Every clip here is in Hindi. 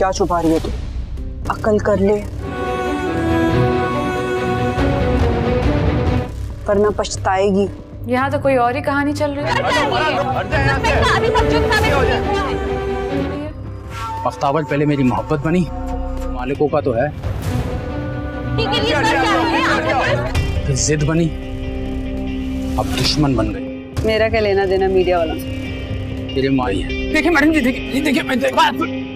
क्या छुपा रही है तू? अकल कर ले, वरना पछताएगी। यहाँ तो कोई और ही कहानी चल रही है। बख्तावर पहले मेरी मोहब्बत बनी, मालिकों का तो है, फिर जिद बनी, अब दुश्मन बन गई। मेरा क्या लेना देना मीडिया वालों से? तेरे माई है। देखिए मैडम जी, देखिए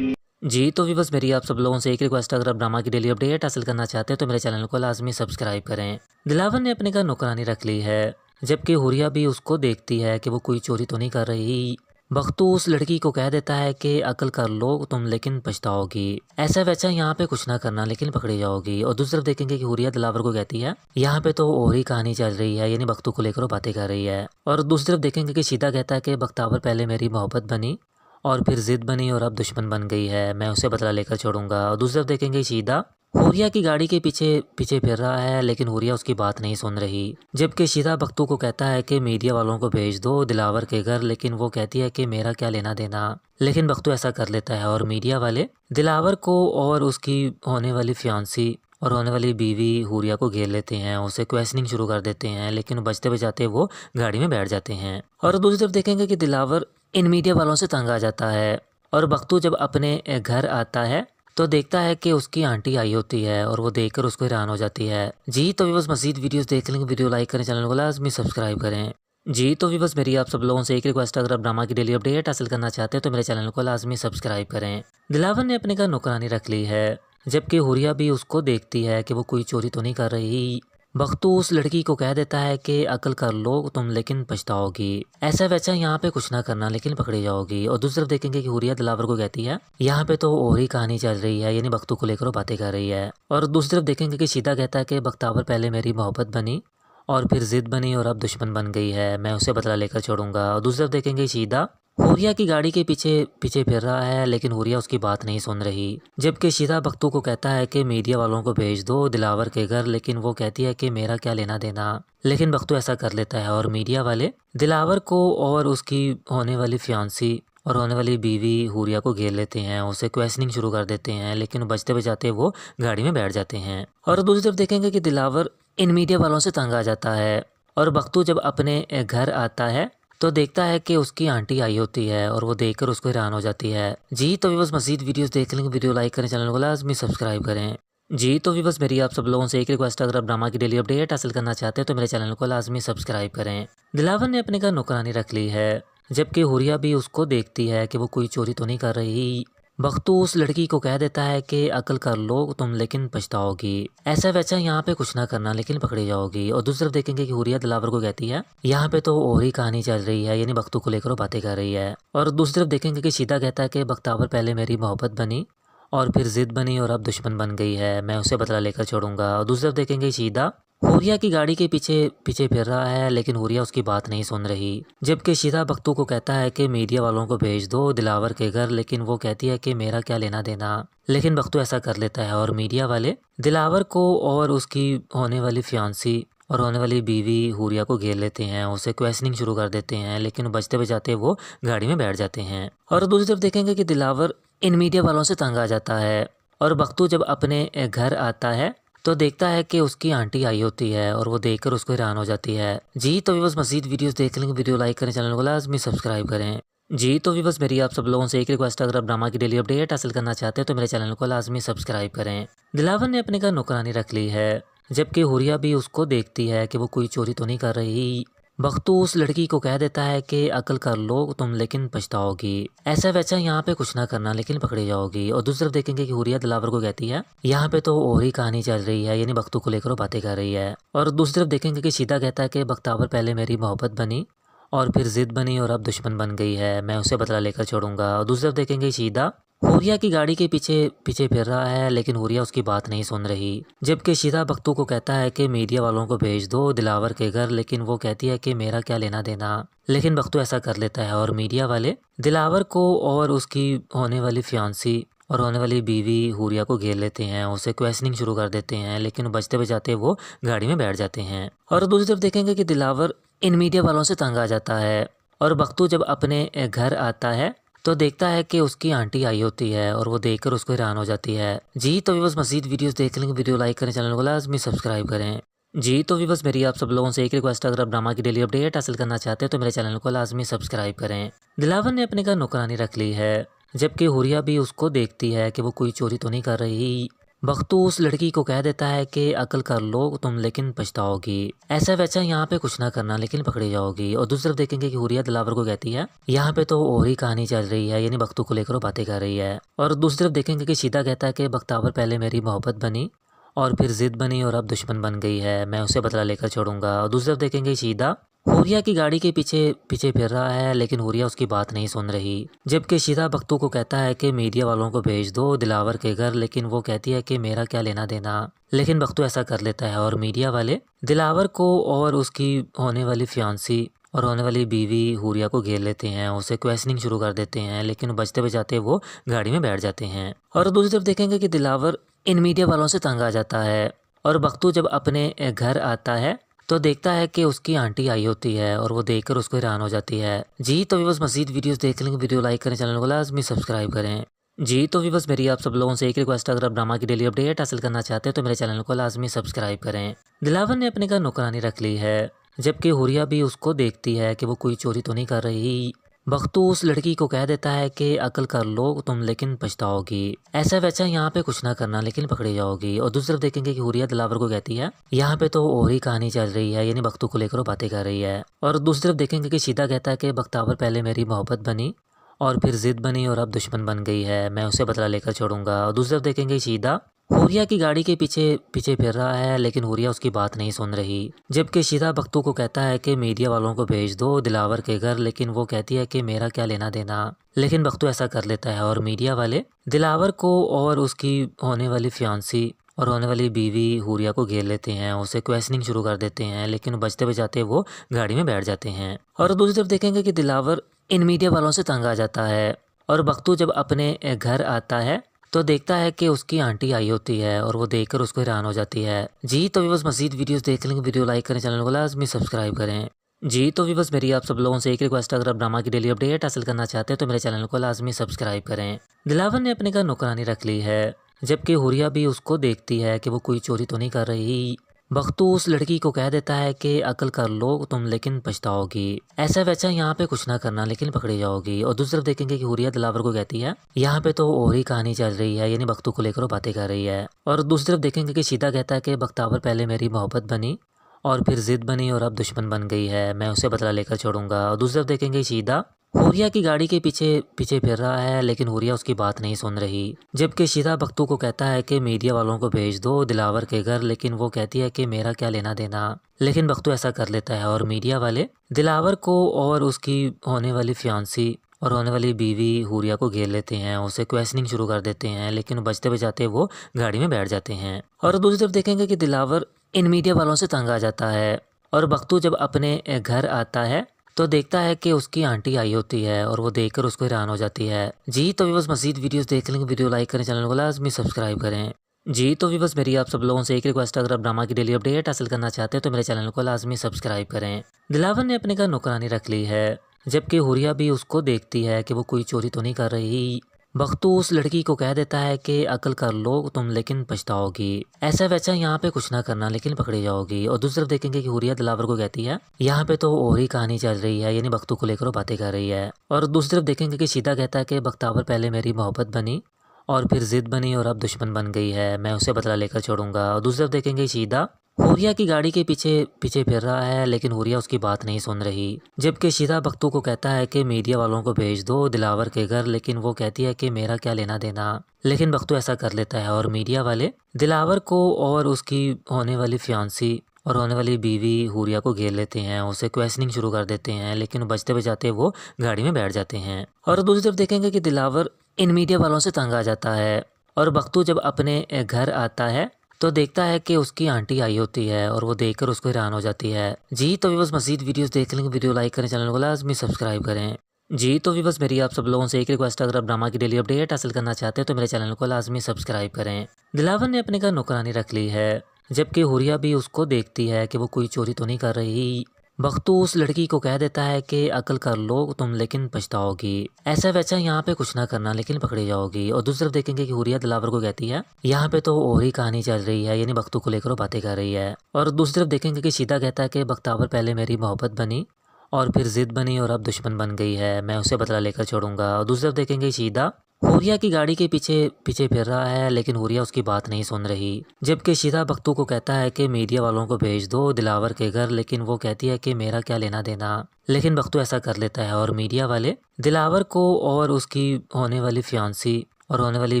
जी तो भी बस मेरी आप सब लोगों से एक रिक्वेस्ट, अगर आप ड्रामा की डेली अपडेट हासिल करना चाहते हैं तो मेरे चैनल को लाजमी सब्सक्राइब करें। दिलावर ने अपने घर नौकरानी रख ली है, जबकि हुरिया भी उसको देखती है कि वो कोई चोरी तो नहीं कर रही। बख्तू उस लड़की को कह देता है कि अकल कर लो तुम, लेकिन पछताओगी। ऐसा वैसा यहाँ पे कुछ ना करना, लेकिन पकड़ी जाओगी। और दूसरी तरफ देखेंगे कि हुरिया दिलावर को कहती है, यहाँ पे तो और ही कहानी चल रही है, यानी बख्तू को लेकर वो बातें कर रही है। और दूसरी तरफ देखेंगे कि शीदा कहता है कि बख्तावर पहले मेरी मोहब्बत बनी और फिर जिद बनी और अब दुश्मन बन गई है, मैं उसे बदला लेकर छोड़ूंगा। और दूसरी तरफ देखेंगे शीदा हुरिया की गाड़ी के पीछे पीछे फिर रहा है, लेकिन हुरिया उसकी बात नहीं सुन रही। जबकि शीदा बख्तू को कहता है कि मीडिया वालों को भेज दो दिलावर के घर, लेकिन वो कहती है कि मेरा क्या लेना देना। लेकिन बख्तू ऐसा कर लेता है और मीडिया वाले दिलावर को और उसकी होने वाली फियांसी और होने वाली बीवी हुरिया को घेर लेते हैं, उसे क्वेश्चनिंग शुरू कर देते हैं, लेकिन बचते बचाते वो गाड़ी में बैठ जाते हैं। और दूसरी तरफ देखेंगे कि दिलावर इन मीडिया वालों से तंग आ जाता है। और बख्तू जब अपने घर आता है तो देखता है कि उसकी आंटी आई होती है, और वो देखकर उसको हैरान हो जाती है। जी तो भी बस मज़ीद वीडियोस देख लेंगे, वीडियो लाइक करें, चैनल को लाजमी सब्सक्राइब करें। जी तो भी बस मेरी आप सब लोगों से एक रिक्वेस्ट, अगर आप ड्रामा की डेली अपडेट हासिल करना चाहते हैं तो मेरे चैनल को लाजमी सब्सक्राइब करें। दिलावर ने अपने घर नौकरानी रख ली है, जबकि हुरिया भी उसको देखती है कि वो कोई चोरी तो नहीं कर रही। बख्तू उस लड़की को कह देता है कि अकल कर लो तुम, लेकिन पछताओगी। ऐसा वैसा यहाँ पे कुछ ना करना, लेकिन पकड़ी जाओगी। और दूसरी तरफ देखेंगे कि हुरिया दिलावर को कहती है, यहाँ पे तो और ही कहानी चल रही है, यानी बख्तू को लेकर वो बातें कर रही है। और दूसरी तरफ देखेंगे कि शीदा कहता है कि बख्तावर पहले मेरी मोहब्बत बनी और फिर जिद बनी और अब दुश्मन बन गई है, मैं उसे बदला लेकर छोड़ूंगा। और दूसरी तरफ देखेंगे शीदा हुरिया की गाड़ी के पीछे पीछे फिर रहा है, लेकिन हुरिया उसकी बात नहीं सुन रही। जबकि शीदा बख्तू को कहता है कि मीडिया वालों को भेज दो दिलावर के घर, लेकिन वो कहती है कि मेरा क्या लेना देना। लेकिन बख्तू ऐसा कर लेता है और मीडिया वाले दिलावर को और उसकी होने वाली फियांसी और होने वाली बीवी हुरिया को घेर लेते हैं, उसे क्वेश्चनिंग शुरू कर देते हैं, लेकिन बचते बचाते वो गाड़ी में बैठ जाते हैं। और दूसरी तरफ देखेंगे कि दिलावर इन मीडिया वालों से तंग आ जाता है। और बख्तू जब अपने घर आता है तो देखता है कि उसकी आंटी आई होती है, और वो देखकर उसको हैरान हो जाती है। जी तो भी बस मज़ीद वीडियोस देख लेंगे, वीडियो लाइक करें, चैनल को लाजमी सब्सक्राइब करें। जी तो भी बस मेरी आप सब लोगों से एक रिक्वेस्ट, अगर आप ड्रामा की डेली अपडेट हासिल करना चाहते हैं तो मेरे चैनल को लाजमी सब्सक्राइब करें। दिलावर ने अपने घर नौकरानी रख ली है, जबकि हुरिया भी उसको देखती है कि वो कोई चोरी तो नहीं कर रही। बख्तू उस लड़की को कह देता है कि अकल कर लो तुम, लेकिन पछताओगी। ऐसा वैसा यहाँ पे कुछ ना करना, लेकिन पकड़ी जाओगी। और दूसरी तरफ देखेंगे कि हुरिया दिलावर को कहती है, यहाँ पे तो और ही कहानी चल रही है, यानी बख्तू को लेकर वो बातें कर रही है। और दूसरी तरफ देखेंगे कि शीदा कहता है कि बख्तावर पहले मेरी मोहब्बत बनी और फिर जिद बनी और अब दुश्मन बन गई है, मैं उसे बदला लेकर छोड़ूंगा। और दूसरी तरफ देखेंगे शीदा हुरिया की गाड़ी के पीछे पीछे फिर रहा है, लेकिन हुरिया उसकी बात नहीं सुन रही। जबकि शीदा बख्तू को कहता है कि मीडिया वालों को भेज दो दिलावर के घर, लेकिन वो कहती है कि मेरा क्या लेना देना। लेकिन बख्तू ऐसा कर लेता है और मीडिया वाले दिलावर को और उसकी होने वाली फियांसी और होने वाली बीवी हुरिया को घेर लेते हैं, उसे क्वेश्चनिंग शुरू कर देते हैं, लेकिन बचते बचाते वो गाड़ी में बैठ जाते हैं। और दूसरी तरफ देखेंगे कि दिलावर इन मीडिया वालों से तंग आ जाता है। और बख्तू जब अपने घर आता है तो देखता है कि उसकी आंटी आई होती है, और वो देखकर उसको हैरान हो जाती है। जी तो भी बस मज़ीद वीडियोस देख लेंगे, वीडियो लाइक करें, चैनल को लाजमी सब्सक्राइब करें। जी तो भी बस मेरी आप सब लोगों से एक रिक्वेस्ट, अगर आप ड्रामा की डेली अपडेट हासिल करना चाहते हैं तो मेरे चैनल को लाजमी सब्सक्राइब करें। दिलावर ने अपने घर नौकरानी रख ली है, जबकि हुरिया भी उसको देखती है कि वो कोई चोरी तो नहीं कर रही। बख्तू उस लड़की को कह देता है कि अकल कर लो तुम, लेकिन पछताओगी। ऐसा वैसा यहाँ पे कुछ ना करना, लेकिन पकड़ी जाओगी। और दूसरी तरफ देखेंगे कि हुरिया दिलावर को कहती है, यहाँ पे तो और ही कहानी चल रही है, यानी बख्तू को लेकर वो बातें कर रही है। और दूसरी तरफ देखेंगे कि शीदा कहता है कि बख्तावर पहले मेरी मोहब्बत बनी और फिर जिद बनी और अब दुश्मन बन गई है, मैं उसे बदला लेकर छोड़ूंगा। और दूसरी तरफ देखेंगे शीदा हुरिया की गाड़ी के पीछे पीछे फिर रहा है, लेकिन हुरिया उसकी बात नहीं सुन रही। जबकि शीदा बख्तू को कहता है कि मीडिया वालों को भेज दो दिलावर के घर, लेकिन वो कहती है कि मेरा क्या लेना देना। लेकिन बख्तू ऐसा कर लेता है और मीडिया वाले दिलावर को और उसकी होने वाली फियांसी और होने वाली बीवी हुरिया को घेर लेते हैं, उसे क्वेश्चनिंग शुरू कर देते हैं, लेकिन बचते बचाते वो गाड़ी में बैठ जाते हैं। और दूसरी तरफ देखेंगे कि दिलावर इन मीडिया वालों से तंग आ जाता है। और बख्तू जब अपने घर आता है तो देखता है कि उसकी आंटी आई होती है और वो देखकर उसको हैरान हो जाती है। जी तो व्यूअर्स, मज़ीद वीडियोस देखने के वीडियो लाइक करें, चैनल को लाजमी सब्सक्राइब करें। जी तो व्यूअर्स, मेरी आप सब लोगों से एक रिक्वेस्ट, अगर आप ड्रामा की डेली अपडेट हासिल करना चाहते हैं तो मेरे चैनल को लाजमी सब्सक्राइब करें। दिलावर ने अपने घर नौकरानी रख ली है, जबकि हुरिया भी उसको देखती है कि वो कोई चोरी तो नहीं कर रही। बख्तू उस लड़की को कह देता है कि अकल कर लो तुम, लेकिन पछताओगी। ऐसा वैसा यहाँ पे कुछ ना करना, लेकिन पकड़ी जाओगी। और दूसरी तरफ देखेंगे कि हुरिया दिलावर को कहती है यहाँ पे तो और ही कहानी चल रही है, यानी बख्तू को लेकर वो बातें कर रही है। और दूसरी तरफ देखेंगे कि शीदा कहता है कि बख्तावर पहले मेरी मोहब्बत बनी और फिर जिद बनी और अब दुश्मन बन गई है, मैं उसे बदला लेकर छोड़ूंगा। और दूसरी तरफ देखेंगे शीदा हुरिया की गाड़ी के पीछे पीछे फिर रहा है, लेकिन हुरिया उसकी बात नहीं सुन रही। जबकि शीदा बख्तू को कहता है कि मीडिया वालों को भेज दो दिलावर के घर, लेकिन वो कहती है कि मेरा क्या लेना देना। लेकिन बख्तू ऐसा कर लेता है और मीडिया वाले दिलावर को और उसकी होने वाली फियांसी और होने वाली बीवी हुरिया को घेर लेते हैं, उसे क्वेश्चनिंग शुरू कर देते हैं, लेकिन बचते बचाते वो गाड़ी में बैठ जाते हैं। और दूसरी तरफ देखेंगे कि दिलावर इन मीडिया वालों से तंग आ जाता है और बख्तू जब अपने घर आता है तो देखता है कि उसकी आंटी आई होती है और वो देखकर उसको हैरान हो जाती है। जी तो व्यूअर्स, मज़ीद वीडियोस देखने के वीडियो लाइक करें, चैनल को लाजमी सब्सक्राइब करें। जी तो व्यूअर्स, मेरी आप सब लोगों से एक रिक्वेस्ट, अगर आप ड्रामा की डेली अपडेट हासिल करना चाहते हैं तो मेरे चैनल को लाजमी सब्सक्राइब करें। दिलावर ने अपने घर नौकरानी रख ली है, जबकि हुरिया भी उसको देखती है कि वो कोई चोरी तो नहीं कर रही। बख्तू उस लड़की को कह देता है कि अकल कर लो तुम, लेकिन पछताओगी। ऐसा वैसा यहाँ पे कुछ ना करना, लेकिन पकड़ी जाओगी। और दूसरी तरफ देखेंगे कि हुरिया दिलावर को कहती है यहाँ पे तो और ही कहानी चल रही है, यानी बख्तू को लेकर वो बातें कर रही है। और दूसरी तरफ देखेंगे कि शीदा कहता है कि बख्तावर पहले मेरी मोहब्बत बनी और फिर जिद बनी और अब दुश्मन बन गई है, मैं उसे बदला लेकर छोड़ूंगा। और दूसरी तरफ देखेंगे शीदा हुरिया की गाड़ी के पीछे पीछे फिर रहा है, लेकिन हुरिया उसकी बात नहीं सुन रही। जबकि शीदा बख्तू को कहता है कि मीडिया वालों को भेज दो दिलावर के घर, लेकिन वो कहती है कि मेरा क्या लेना देना। लेकिन बख्तू ऐसा कर लेता है और मीडिया वाले दिलावर को और उसकी होने वाली फियांसी और होने वाली बीवी हुरिया को घेर लेते हैं, उसे क्वेश्चनिंग शुरू कर देते हैं, लेकिन बचते बचाते वो गाड़ी में बैठ जाते हैं। और दूसरी तरफ देखेंगे कि दिलावर इन मीडिया वालों से तंग आ जाता है और बख्तू जब अपने घर आता है तो देखता है कि उसकी आंटी आई होती है और वो देखकर उसको हैरान हो जाती है। जी तो व्यूअर्स, मज़ीद वीडियोस देखने के वीडियो लाइक करें, चैनल को लाजमी सब्सक्राइब करें। जी तो व्यूअर्स, मेरी आप सब लोगों से एक रिक्वेस्ट, अगर आप ड्रामा की डेली अपडेट हासिल करना चाहते हैं तो मेरे चैनल को लाजमी सब्सक्राइब करें। दिलावर ने अपने घर नौकरानी रख ली है, जबकि हुरिया भी उसको देखती है कि वो कोई चोरी तो नहीं कर रही। बख्तू उस लड़की को कह देता है कि अकल कर लो तुम, लेकिन पछताओगी। ऐसा वैसा यहाँ पे कुछ ना करना, लेकिन पकड़ी जाओगी। और दूसरी तरफ देखेंगे कि हुरिया दिलावर को कहती है यहाँ पे तो और ही कहानी चल रही है, यानी बख्तू को लेकर वो बातें कर रही है। और दूसरी तरफ देखेंगे कि शीदा कहता है कि बख्तावर पहले मेरी मोहब्बत बनी और फिर जिद बनी और अब दुश्मन बन गई है, मैं उसे बदला लेकर छोड़ूंगा। और दूसरी तरफ देखेंगे शीदा हुरिया की गाड़ी के पीछे पीछे फिर रहा है, लेकिन हुरिया उसकी बात नहीं सुन रही। जबकि शीदा बख्तू को कहता है कि मीडिया वालों को भेज दो दिलावर के घर, लेकिन वो कहती है कि मेरा क्या लेना देना। लेकिन बख्तू ऐसा कर लेता है और मीडिया वाले दिलावर को और उसकी होने वाली फियांसी और होने वाली बीवी हुरिया को घेर लेते हैं, उसे क्वेश्चनिंग शुरू कर देते हैं, लेकिन बचते बचाते वो गाड़ी में बैठ जाते हैं। और दूसरी तरफ देखेंगे कि दिलावर इन मीडिया वालों से तंग आ जाता है और बख्तू जब अपने घर आता है तो देखता है कि उसकी आंटी आई होती है और वो देखकर उसको हैरान हो जाती है। जी तो व्यूअर्स, मज़ीद वीडियोस देखने के वीडियो लाइक करें, चैनल को लाजमी सब्सक्राइब करें। जी तो व्यूअर्स, मेरी आप सब लोगों से एक रिक्वेस्ट, अगर आप ड्रामा की डेली अपडेट हासिल करना चाहते हैं तो मेरे चैनल को लाजमी सब्सक्राइब करें। दिलावर ने अपने घर नौकरानी रख ली है, जबकि हुरिया भी उसको देखती है कि वो कोई चोरी तो नहीं कर रही। बख्तू उस लड़की को कह देता है कि अकल कर लो तुम, लेकिन पछताओगी। ऐसा वैसा यहाँ पे कुछ ना करना, लेकिन पकड़ी जाओगी। और दूसरी तरफ देखेंगे कि हुरिया दिलावर को कहती है यहाँ पे तो और ही कहानी चल रही है, यानी बख्तू को लेकर वो बातें कर रही है। और दूसरी तरफ देखेंगे कि शीदा कहता है कि बख्तावर पहले मेरी मोहब्बत बनी और फिर जिद बनी और अब दुश्मन बन गई है, मैं उसे बदला लेकर छोड़ूंगा। और दूसरी तरफ देखेंगे शीदा हुरिया की गाड़ी के पीछे पीछे फिर रहा है, लेकिन हुरिया उसकी बात नहीं सुन रही। जबकि शीदा बख्तू को कहता है कि मीडिया वालों को भेज दो दिलावर के घर, लेकिन वो कहती है कि मेरा क्या लेना देना। लेकिन बख्तू ऐसा कर लेता है और मीडिया वाले दिलावर को और उसकी होने वाली फियांसी और होने वाली बीवी हुरिया को घेर लेते हैं, उसे क्वेश्चनिंग शुरू कर देते हैं, लेकिन बचते बचाते वो गाड़ी में बैठ जाते हैं। और दूसरी तरफ देखेंगे कि दिलावर इन मीडिया वालों से तंग आ जाता है और बख्तू जब अपने घर आता है तो देखता है कि उसकी आंटी आई होती है और वो देखकर उसको हैरान हो जाती है। जी तो व्यूअर्स, मज़ीद वीडियोस देखने के वीडियो लाइक करें, चैनल को लाजमी सब्सक्राइब करें। जी तो व्यूअर्स, मेरी आप सब लोगों से एक रिक्वेस्ट, अगर आप ड्रामा की डेली अपडेट हासिल करना चाहते हैं तो मेरे चैनल को लाजमी सब्सक्राइब करें। दिलावर ने अपने घर नौकरानी रख ली है, जबकि हुरिया भी उसको देखती है कि वो कोई चोरी तो नहीं कर रही। बख्तू उस लड़की को कह देता है कि अकल कर लो तुम लेकिन पछताओगी, ऐसा वैसा यहाँ पे कुछ ना करना लेकिन पकड़ी जाओगी। और दूसरी तरफ देखेंगे कि हुरिया दिलावर को कहती है यहाँ पे तो और ही कहानी चल रही है, यानी बख्तू को लेकर वो बातें कर रही है। और दूसरी तरफ देखेंगे कि शीदा कहता है कि बख्तावर पहले मेरी मोहब्बत बनी और फिर जिद बनी और अब दुश्मन बन गई है, मैं उसे बदला लेकर छोड़ूंगा। और दूसरी तरफ देखेंगे शीदा हुरिया की गाड़ी के पीछे पीछे फिर रहा है, लेकिन हुरिया उसकी बात नहीं सुन रही। जबकि शीदा बख्तू को कहता है कि मीडिया वालों को भेज दो दिलावर के घर, लेकिन वो कहती है कि मेरा क्या लेना देना। लेकिन बख्तू ऐसा कर लेता है और मीडिया वाले दिलावर को और उसकी होने वाली फियांसी और होने वाली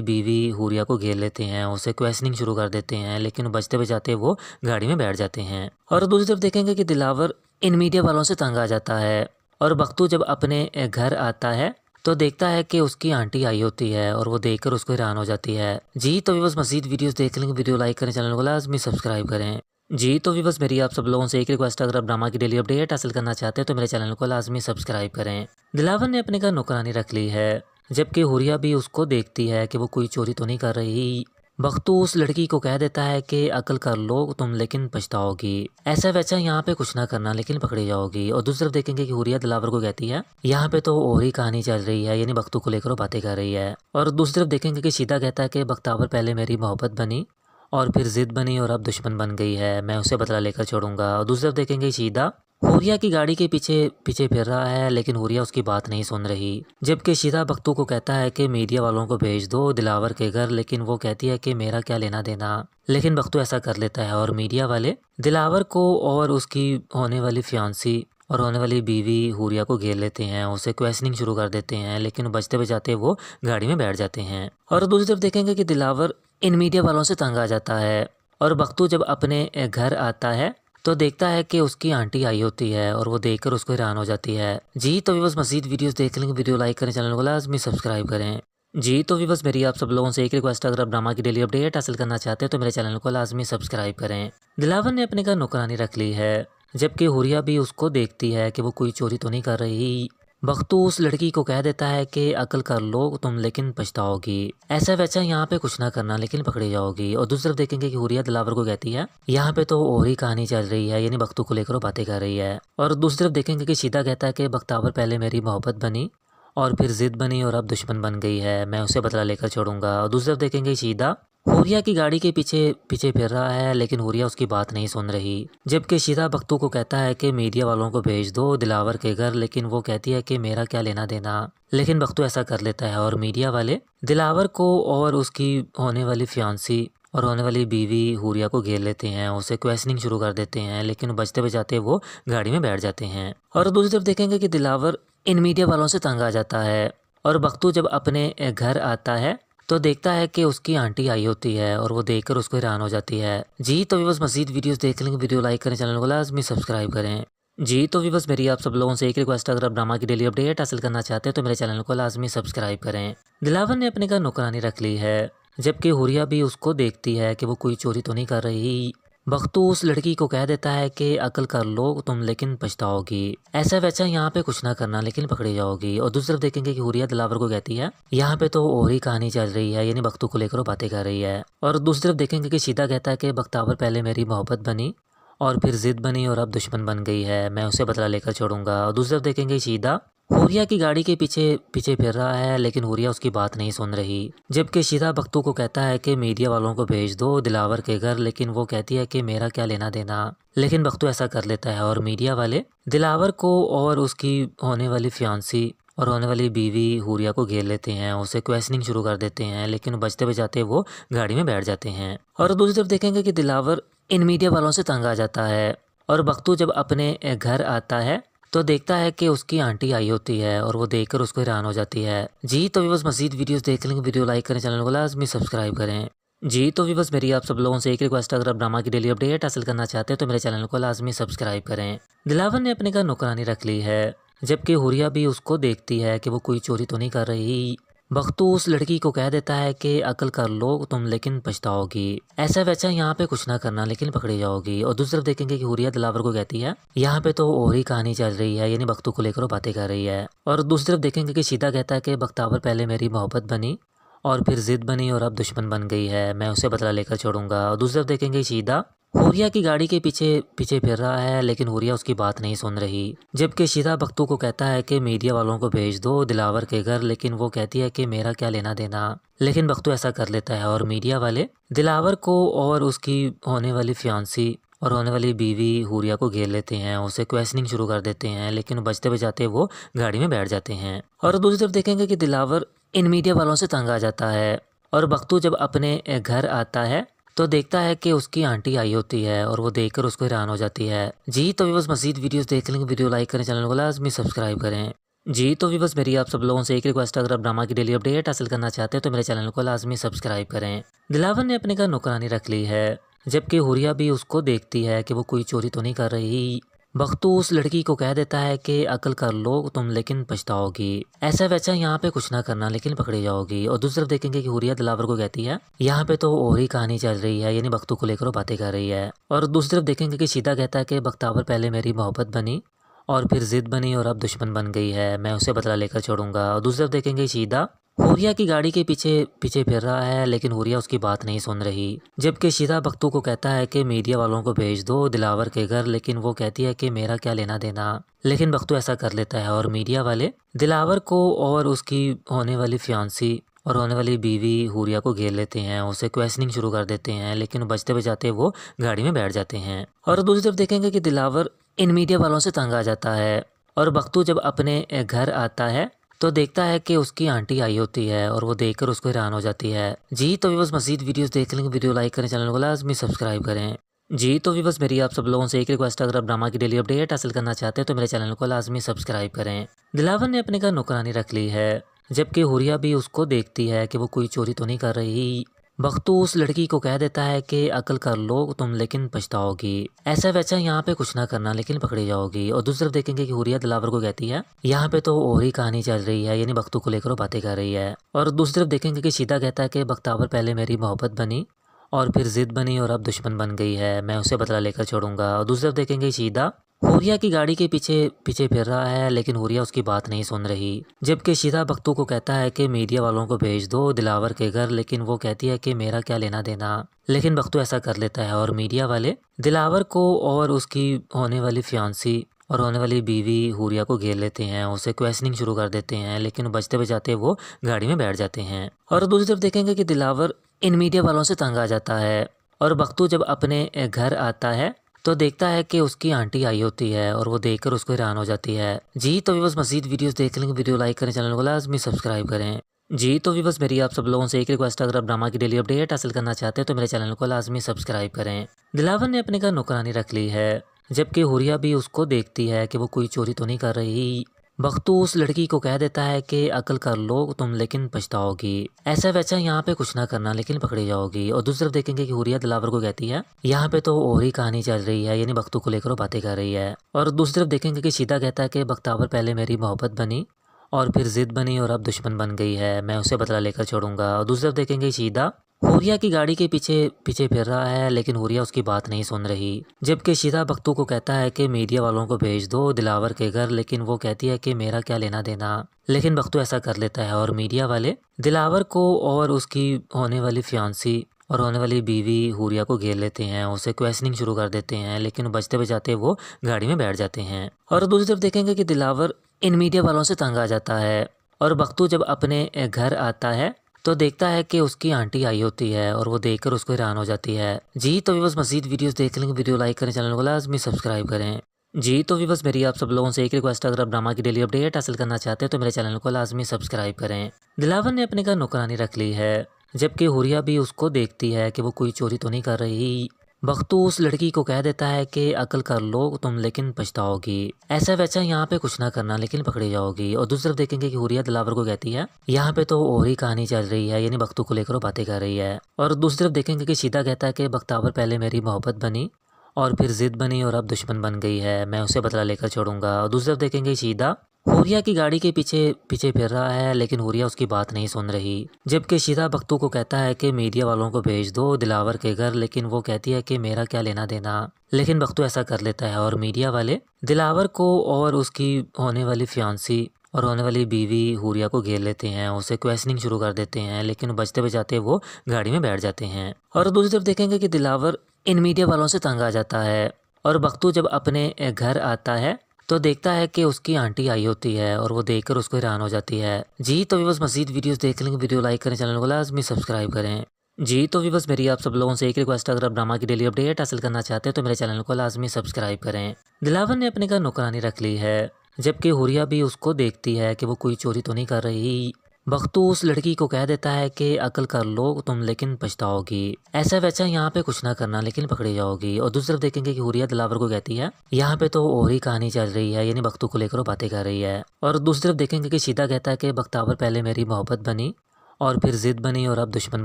बीवी हुरिया को घेर लेते हैं, उसे क्वेश्चनिंग शुरू कर देते हैं, लेकिन बचते बचाते वो गाड़ी में बैठ जाते हैं। और दूसरी तरफ देखेंगे कि दिलावर इन मीडिया वालों से तंग आ जाता है और बख्तू जब अपने घर आता है तो देखता है कि उसकी आंटी आई होती है और वो देखकर उसको हैरान हो जाती है। जी तो बस मज़ीद वीडियोस देख लेंगे, वीडियो लाइक करें, चैनल को लाजमी सब्सक्राइब करें। जी तो बस मेरी आप सब लोगों से एक रिक्वेस्ट, अगर आप ड्रामा की डेली अपडेट हासिल करना चाहते हैं तो मेरे चैनल को लाजमी सब्सक्राइब करें। दिलावर ने अपने घर नौकरानी रख ली है, जबकि हुरिया भी उसको देखती है कि वो कोई चोरी तो नहीं कर रही। बख्तू उस लड़की को कह देता है कि अकल कर लो तुम लेकिन पछताओगी, ऐसा वैसा यहाँ पे कुछ ना करना लेकिन पकड़ी जाओगी। और दूसरी तरफ देखेंगे कि हुरिया दिलावर को कहती है यहाँ पे तो और ही कहानी चल रही है, यानी बख्तू को लेकर वो बातें कर रही है। और दूसरी तरफ देखेंगे कि शीदा कहता है कि बख्तावर पहले मेरी मोहब्बत बनी और फिर जिद बनी और अब दुश्मन बन गई है, मैं उसे बदला लेकर छोड़ूंगा। और दूसरी तरफ देखेंगे शीदा हुरिया की गाड़ी के पीछे पीछे फिर रहा है, लेकिन हुरिया उसकी बात नहीं सुन रही। जबकि शीदा बख्तू को कहता है कि मीडिया वालों को भेज दो दिलावर के घर, लेकिन वो कहती है कि मेरा क्या लेना देना। लेकिन बख्तू ऐसा कर लेता है और मीडिया वाले दिलावर को और उसकी होने वाली फियांसी और होने वाली बीवी हुरिया को घेर लेते हैं, उसे क्वेश्चनिंग शुरू कर देते हैं, लेकिन बचते बचाते वो गाड़ी में बैठ जाते हैं। और दूसरी तरफ देखेंगे कि दिलावर इन मीडिया वालों से तंग आ जाता है और बख्तू जब अपने घर आता है तो देखता है कि उसकी आंटी आई होती है और वो देखकर उसको हैरान हो जाती है। जी तो बस मज़ीद वीडियोस देख लेंगे, वीडियो लाइक करें, चैनल को लाजमी सब्सक्राइब करें। जी तो बस मेरी आप सब लोगों से एक रिक्वेस्ट, अगर आप ड्रामा की डेली अपडेट हासिल करना चाहते हैं तो मेरे चैनल को लाजमी सब्सक्राइब करें। दिलावर ने अपने घर नौकरानी रख ली है, जबकि हुरिया भी उसको देखती है कि वो कोई चोरी तो नहीं कर रही। बख्तू उस लड़की को कह देता है कि अकल कर लो तुम लेकिन पछताओगी, ऐसा वैसा यहाँ पे कुछ ना करना लेकिन पकड़ी जाओगी। और दूसरी तरफ देखेंगे कि हुरिया दिलावर को कहती है यहाँ पे तो और ही कहानी चल रही है, यानी बख्तू को लेकर वो बातें कर रही है। और दूसरी तरफ देखेंगे कि शीदा कहता है कि बख्तावर पहले मेरी मोहब्बत बनी और फिर जिद बनी और अब दुश्मन बन गई है, मैं उसे बदला लेकर छोड़ूंगा। और दूसरी तरफ देखेंगे शीदा हुरिया की गाड़ी के पीछे पीछे फिर रहा है, लेकिन हुरिया उसकी बात नहीं सुन रही। जबकि शीदा बख्तू को कहता है कि मीडिया वालों को भेज दो दिलावर के घर, लेकिन वो कहती है कि मेरा क्या लेना देना। लेकिन बख्तू ऐसा कर लेता है और मीडिया वाले दिलावर को और उसकी होने वाली फियांसी और होने वाली बीवी हुरिया को घेर लेते हैं, उसे क्वेश्चनिंग शुरू कर देते हैं, लेकिन बचते बचाते वो गाड़ी में बैठ जाते हैं। और दूसरी तरफ देखेंगे कि दिलावर इन मीडिया वालों से तंग आ जाता है और बख्तू जब अपने घर आता है तो देखता है कि उसकी आंटी आई होती है और वो देखकर उसको हैरान हो जाती है। जी तो बस मज़ीद वीडियोस देख लेंगे, वीडियो लाइक करें, चैनल को लाजमी सब्सक्राइब करें। जी तो बस मेरी आप सब लोगों से एक रिक्वेस्ट, अगर आप ड्रामा की डेली अपडेट हासिल करना चाहते हैं तो मेरे चैनल को लाजमी सब्सक्राइब करें। दिलावर ने अपने घर नौकरानी रख ली है, जबकि हुरिया भी उसको देखती है कि वो कोई चोरी तो नहीं कर रही। बख्तू उस लड़की को कह देता है कि अकल कर लो तुम लेकिन पछताओगी, ऐसा वैसा यहाँ पे कुछ ना करना लेकिन पकड़ी जाओगी। और दूसरी तरफ देखेंगे कि हुरिया दिलावर को कहती है यहाँ पे तो और ही कहानी चल रही है, यानी बख्तू को लेकर वो बातें कर रही है। और दूसरी तरफ देखेंगे कि शीदा कहता है कि बख्तावर पहले मेरी मोहब्बत बनी और फिर जिद बनी और अब दुश्मन बन गई है, मैं उसे बदला लेकर छोड़ूंगा। और दूसरी तरफ देखेंगे शीदा हुरिया की गाड़ी के पीछे पीछे फिर रहा है, लेकिन हुरिया उसकी बात नहीं सुन रही। जबकि शीदा बख्तू को कहता है कि मीडिया वालों को भेज दो दिलावर के घर, लेकिन वो कहती है कि मेरा क्या लेना देना। लेकिन बख्तू ऐसा कर लेता है और मीडिया वाले दिलावर को और उसकी होने वाली फियांसी और होने वाली बीवी हुरिया को घेर लेते हैं, उसे क्वेश्चनिंग शुरू कर देते हैं, लेकिन बचते बचाते वो गाड़ी में बैठ जाते हैं। और दूसरी तरफ देखेंगे कि दिलावर इन मीडिया वालों से तंग आ जाता है और बख्तू जब अपने घर आता है तो देखता है कि उसकी आंटी आई होती है और वो देखकर उसको हैरान हो जाती है। जी तो बस मज़ीद वीडियोस देख लेंगे, वीडियो लाइक करें, चैनल को लाजमी सब्सक्राइब करें। जी तो बस मेरी आप सब लोगों से एक रिक्वेस्ट, अगर आप ड्रामा की डेली अपडेट हासिल करना चाहते हैं तो मेरे चैनल को लाजमी सब्सक्राइब करें। दिलावर ने अपने घर नौकरानी रख ली है, जबकि हुरिया भी उसको देखती है कि वो कोई चोरी तो नहीं कर रही। बख्तू उस लड़की को कह देता है कि अकल कर लो तुम लेकिन पछताओगी, ऐसा वैसा यहाँ पे कुछ ना करना लेकिन पकड़ी जाओगी। और दूसरी तरफ देखेंगे कि हुरिया दिलावर को कहती है यहाँ पे तो और ही कहानी चल रही है, यानी बख्तू को लेकर वो बातें कर रही है। और दूसरी तरफ देखेंगे कि शीदा कहता है कि बख्तावर पहले मेरी मोहब्बत बनी और फिर जिद बनी और अब दुश्मन बन गई है, मैं उसे बदला लेकर छोड़ूंगा। और दूसरी तरफ देखेंगे शीदा हुरिया की गाड़ी के पीछे पीछे फिर रहा है, लेकिन हुरिया उसकी बात नहीं सुन रही। जबकि शीदा बख्तू को कहता है कि मीडिया वालों को भेज दो दिलावर के घर, लेकिन वो कहती है कि मेरा क्या लेना देना। लेकिन बख्तू ऐसा कर लेता है और मीडिया वाले दिलावर को और उसकी होने वाली फियांसी और होने वाली बीवी हुरिया को घेर लेते हैं, उसे क्वेश्चनिंग शुरू कर देते हैं, लेकिन बचते बचाते वो गाड़ी में बैठ जाते हैं। और दूसरी तरफ देखेंगे कि दिलावर इन मीडिया वालों से तंग आ जाता है और बख्तू जब अपने घर आता है तो देखता है कि उसकी आंटी आई होती है और वो देखकर उसको हैरान हो जाती है। जी तो बस मज़ीद वीडियोस देख लेंगे, वीडियो लाइक करें, चैनल को लाजमी सब्सक्राइब करें। जी तो बस मेरी आप सब लोगों से एक रिक्वेस्ट, अगर आप ड्रामा की डेली अपडेट हासिल करना चाहते हैं तो मेरे चैनल को लाजमी सब्सक्राइब करें। दिलावर ने अपने घर नौकरानी रख ली है, जबकि हुरिया भी उसको देखती है कि वो कोई चोरी तो नहीं कर रही। बख्तू उस लड़की को कह देता है कि अकल कर लो तुम, लेकिन पछताओगी। ऐसा वैसा यहाँ पे कुछ ना करना, लेकिन पकड़ी जाओगी। और दूसरी तरफ देखेंगे कि हुरिया दिलावर को कहती है यहाँ पे तो और ही कहानी चल रही है, यानी बख्तू को लेकर वो बातें कर रही है। और दूसरी तरफ देखेंगे कि शीदा कहता है कि बख्तावर पहले मेरी मोहब्बत बनी और फिर जिद बनी और अब दुश्मन बन गई है, मैं उसे बदला लेकर छोड़ूंगा। और दूसरी तरफ देखेंगे शीदा हुरिया की गाड़ी के पीछे पीछे फिर रहा है, लेकिन हुरिया उसकी बात नहीं सुन रही। जबकि शीदा बख्तू को कहता है कि मीडिया वालों को भेज दो दिलावर के घर, लेकिन वो कहती है कि मेरा क्या लेना देना। लेकिन बख्तू ऐसा कर लेता है और मीडिया वाले दिलावर को और उसकी होने वाली फियांसी और होने वाली बीवी हुरिया को घेर लेते हैं, उसे क्वेश्चनिंग शुरू कर देते हैं, लेकिन बचते बचाते वो गाड़ी में बैठ जाते हैं। और दूसरी तरफ देखेंगे कि दिलावर इन मीडिया वालों से तंग आ जाता है और बख्तू जब अपने घर आता है तो देखता है कि उसकी आंटी आई होती है और वो देखकर उसको हैरान हो जाती है। जी तो बस मज़ीद वीडियोस देख लेंगे, वीडियो लाइक करें, चैनल को लाजमी सब्सक्राइब करें। जी तो बस मेरी आप सब लोगों से एक रिक्वेस्ट, अगर आप ड्रामा की डेली अपडेट हासिल करना चाहते हैं तो मेरे चैनल को लाजमी सब्सक्राइब करें। दिलावर ने अपने घर नौकरानी रख ली है, जबकि हुरिया भी उसको देखती है कि वो कोई चोरी तो नहीं कर रही। बख्तू उस लड़की को कह देता है कि अकल कर लो तुम, लेकिन पछताओगी। ऐसा वैसा यहाँ पे कुछ ना करना, लेकिन पकड़ी जाओगी। और दूसरी तरफ देखेंगे कि हुरिया दिलावर को कहती है यहाँ पे तो और ही कहानी चल रही है, यानी बख्तू को लेकर वो बातें कर रही है। और दूसरी तरफ देखेंगे कि शीदा कहता है कि बख्तावर पहले मेरी मोहब्बत बनी और फिर जिद बनी और अब दुश्मन बन गई है, मैं उसे बदला लेकर छोड़ूंगा। और दूसरी तरफ देखेंगे शीदा हुरिया की गाड़ी के पीछे पीछे फिर रहा है, लेकिन हुरिया उसकी बात नहीं सुन रही। जबकि शीदा बख्तू को कहता है कि मीडिया वालों को भेज दो दिलावर के घर, लेकिन वो कहती है कि मेरा क्या लेना देना। लेकिन बख्तू ऐसा कर लेता है और मीडिया वाले दिलावर को और उसकी होने वाली फियांसी और होने वाली बीवी हुरिया को घेर लेते हैं, उसे क्वेश्चनिंग शुरू कर देते हैं, लेकिन बचते बचाते वो गाड़ी में बैठ जाते हैं। और दूसरी तरफ देखेंगे कि दिलावर इन मीडिया वालों से तंग आ जाता है और बख्तू जब अपने घर आता है तो देखता है कि उसकी आंटी आई होती है और वो देखकर उसको हैरान हो जाती है। जी तो बस मज़ीद वीडियोस देख लेंगे, वीडियो लाइक करें, चैनल को लाजमी सब्सक्राइब करें। जी तो बस मेरी आप सब लोगों से एक रिक्वेस्ट, अगर आप ड्रामा की डेली अपडेट हासिल करना चाहते हैं तो मेरे चैनल को लाजमी सब्सक्राइब करें। दिलावर ने अपने घर नौकरानी रख ली है, जबकि हुरिया भी उसको देखती है कि वो कोई चोरी तो नहीं कर रही। बख्तू उस लड़की को कह देता है कि अकल कर लो तुम, लेकिन पछताओगी। ऐसा वैसा यहाँ पे कुछ ना करना, लेकिन पकड़ी जाओगी। और दूसरी तरफ देखेंगे कि हुरिया दिलावर को कहती है यहाँ पे तो और ही कहानी चल रही है, यानी बख्तू को लेकर वो बातें कर रही है। और दूसरी तरफ देखेंगे कि शीदा कहता है कि बख्तावर पहले मेरी मोहब्बत बनी और फिर जिद बनी और अब दुश्मन बन गई है, मैं उसे बदला लेकर छोड़ूंगा। और दूसरी तरफ देखेंगे शीदा हुरिया की गाड़ी के पीछे पीछे फिर रहा है, लेकिन हुरिया उसकी बात नहीं सुन रही। जबकि शीदा बख्तू को कहता है कि मीडिया वालों को भेज दो दिलावर के घर, लेकिन वो कहती है कि मेरा क्या लेना देना। लेकिन बख्तू ऐसा कर लेता है और मीडिया वाले दिलावर को और उसकी होने वाली फियांसी और होने वाली बीवी हुरिया को घेर लेते हैं, उसे क्वेश्चनिंग शुरू कर देते हैं, लेकिन बचते बचाते वो गाड़ी में बैठ जाते हैं। और दूसरी तरफ देखेंगे कि दिलावर इन मीडिया वालों से तंग आ जाता है और बख्तू जब अपने घर आता है तो देखता है कि उसकी आंटी आई होती है और वो देखकर उसको हैरान हो जाती है। जी तो बस मज़ीद वीडियोस देख लेंगे, वीडियो लाइक करें, चैनल को लाजमी सब्सक्राइब करें। जी तो बस मेरी आप सब लोगों से एक रिक्वेस्ट, अगर आप ड्रामा की डेली अपडेट हासिल करना चाहते हैं तो मेरे चैनल को लाजमी सब्सक्राइब करें। दिलावर ने अपने घर नौकरानी रख ली है, जबकि हुरिया भी उसको देखती है कि वो कोई चोरी तो नहीं कर रही। बख्तू उस लड़की को कह देता है कि अकल कर लो तुम, लेकिन पछताओगी। ऐसा वैसा यहाँ पे कुछ ना करना, लेकिन पकड़ी जाओगी। और दूसरी तरफ देखेंगे कि हुरिया दिलावर को कहती है यहाँ पे तो और ही कहानी चल रही है, यानी बख्तू को लेकर वो बातें कर रही है। और दूसरी तरफ देखेंगे कि शीदा कहता है कि बख्तावर पहले मेरी मोहब्बत बनी और फिर जिद बनी और अब दुश्मन बन गई है, मैं उसे बदला लेकर छोड़ूंगा। और दूसरी तरफ देखेंगे शीदा हुरिया की गाड़ी के पीछे पीछे फिर रहा है, लेकिन हुरिया उसकी बात नहीं सुन रही। जबकि शीदा बख्तू को कहता है कि मीडिया वालों को भेज दो दिलावर के घर, लेकिन वो कहती है कि मेरा क्या लेना देना। लेकिन बख्तू ऐसा कर लेता है और मीडिया वाले दिलावर को और उसकी होने वाली फियांसी और होने वाली बीवी हुरिया को घेर लेते हैं, उसे क्वेश्चनिंग शुरू कर देते हैं, लेकिन बचते बचाते वो गाड़ी में बैठ जाते हैं। और दूसरी तरफ देखेंगे कि दिलावर इन मीडिया वालों से तंग आ जाता है और बख्तू जब अपने घर आता है तो देखता है कि उसकी आंटी आई होती है और वो देखकर उसको हैरान हो जाती है। जी तो बस मज़ीद वीडियोस देख लेंगे, वीडियो लाइक करें, चैनल को लाजमी सब्सक्राइब करें। जी तो बस मेरी आप सब लोगों से एक रिक्वेस्ट, अगर आप ड्रामा की डेली अपडेट हासिल करना चाहते हैं तो मेरे चैनल को लाजमी सब्सक्राइब करें। दिलावर ने अपने घर नौकरानी रख ली है, जबकि हुरिया भी उसको देखती है कि वो कोई चोरी तो नहीं कर रही। बख्तू उस लड़की को कह देता है कि अकल कर लो तुम लेकिन पछताओगी, ऐसा वैसा यहाँ पे कुछ ना करना लेकिन पकड़ी जाओगी। और दूसरी तरफ देखेंगे कि हुरिया दिलावर को कहती है यहाँ पे तो और ही कहानी चल रही है, यानी बख्तू को लेकर वो बातें कर रही है। और दूसरी तरफ देखेंगे कि शीदा कहता है कि बख्तावर पहले मेरी मोहब्बत बनी और फिर जिद बनी और अब दुश्मन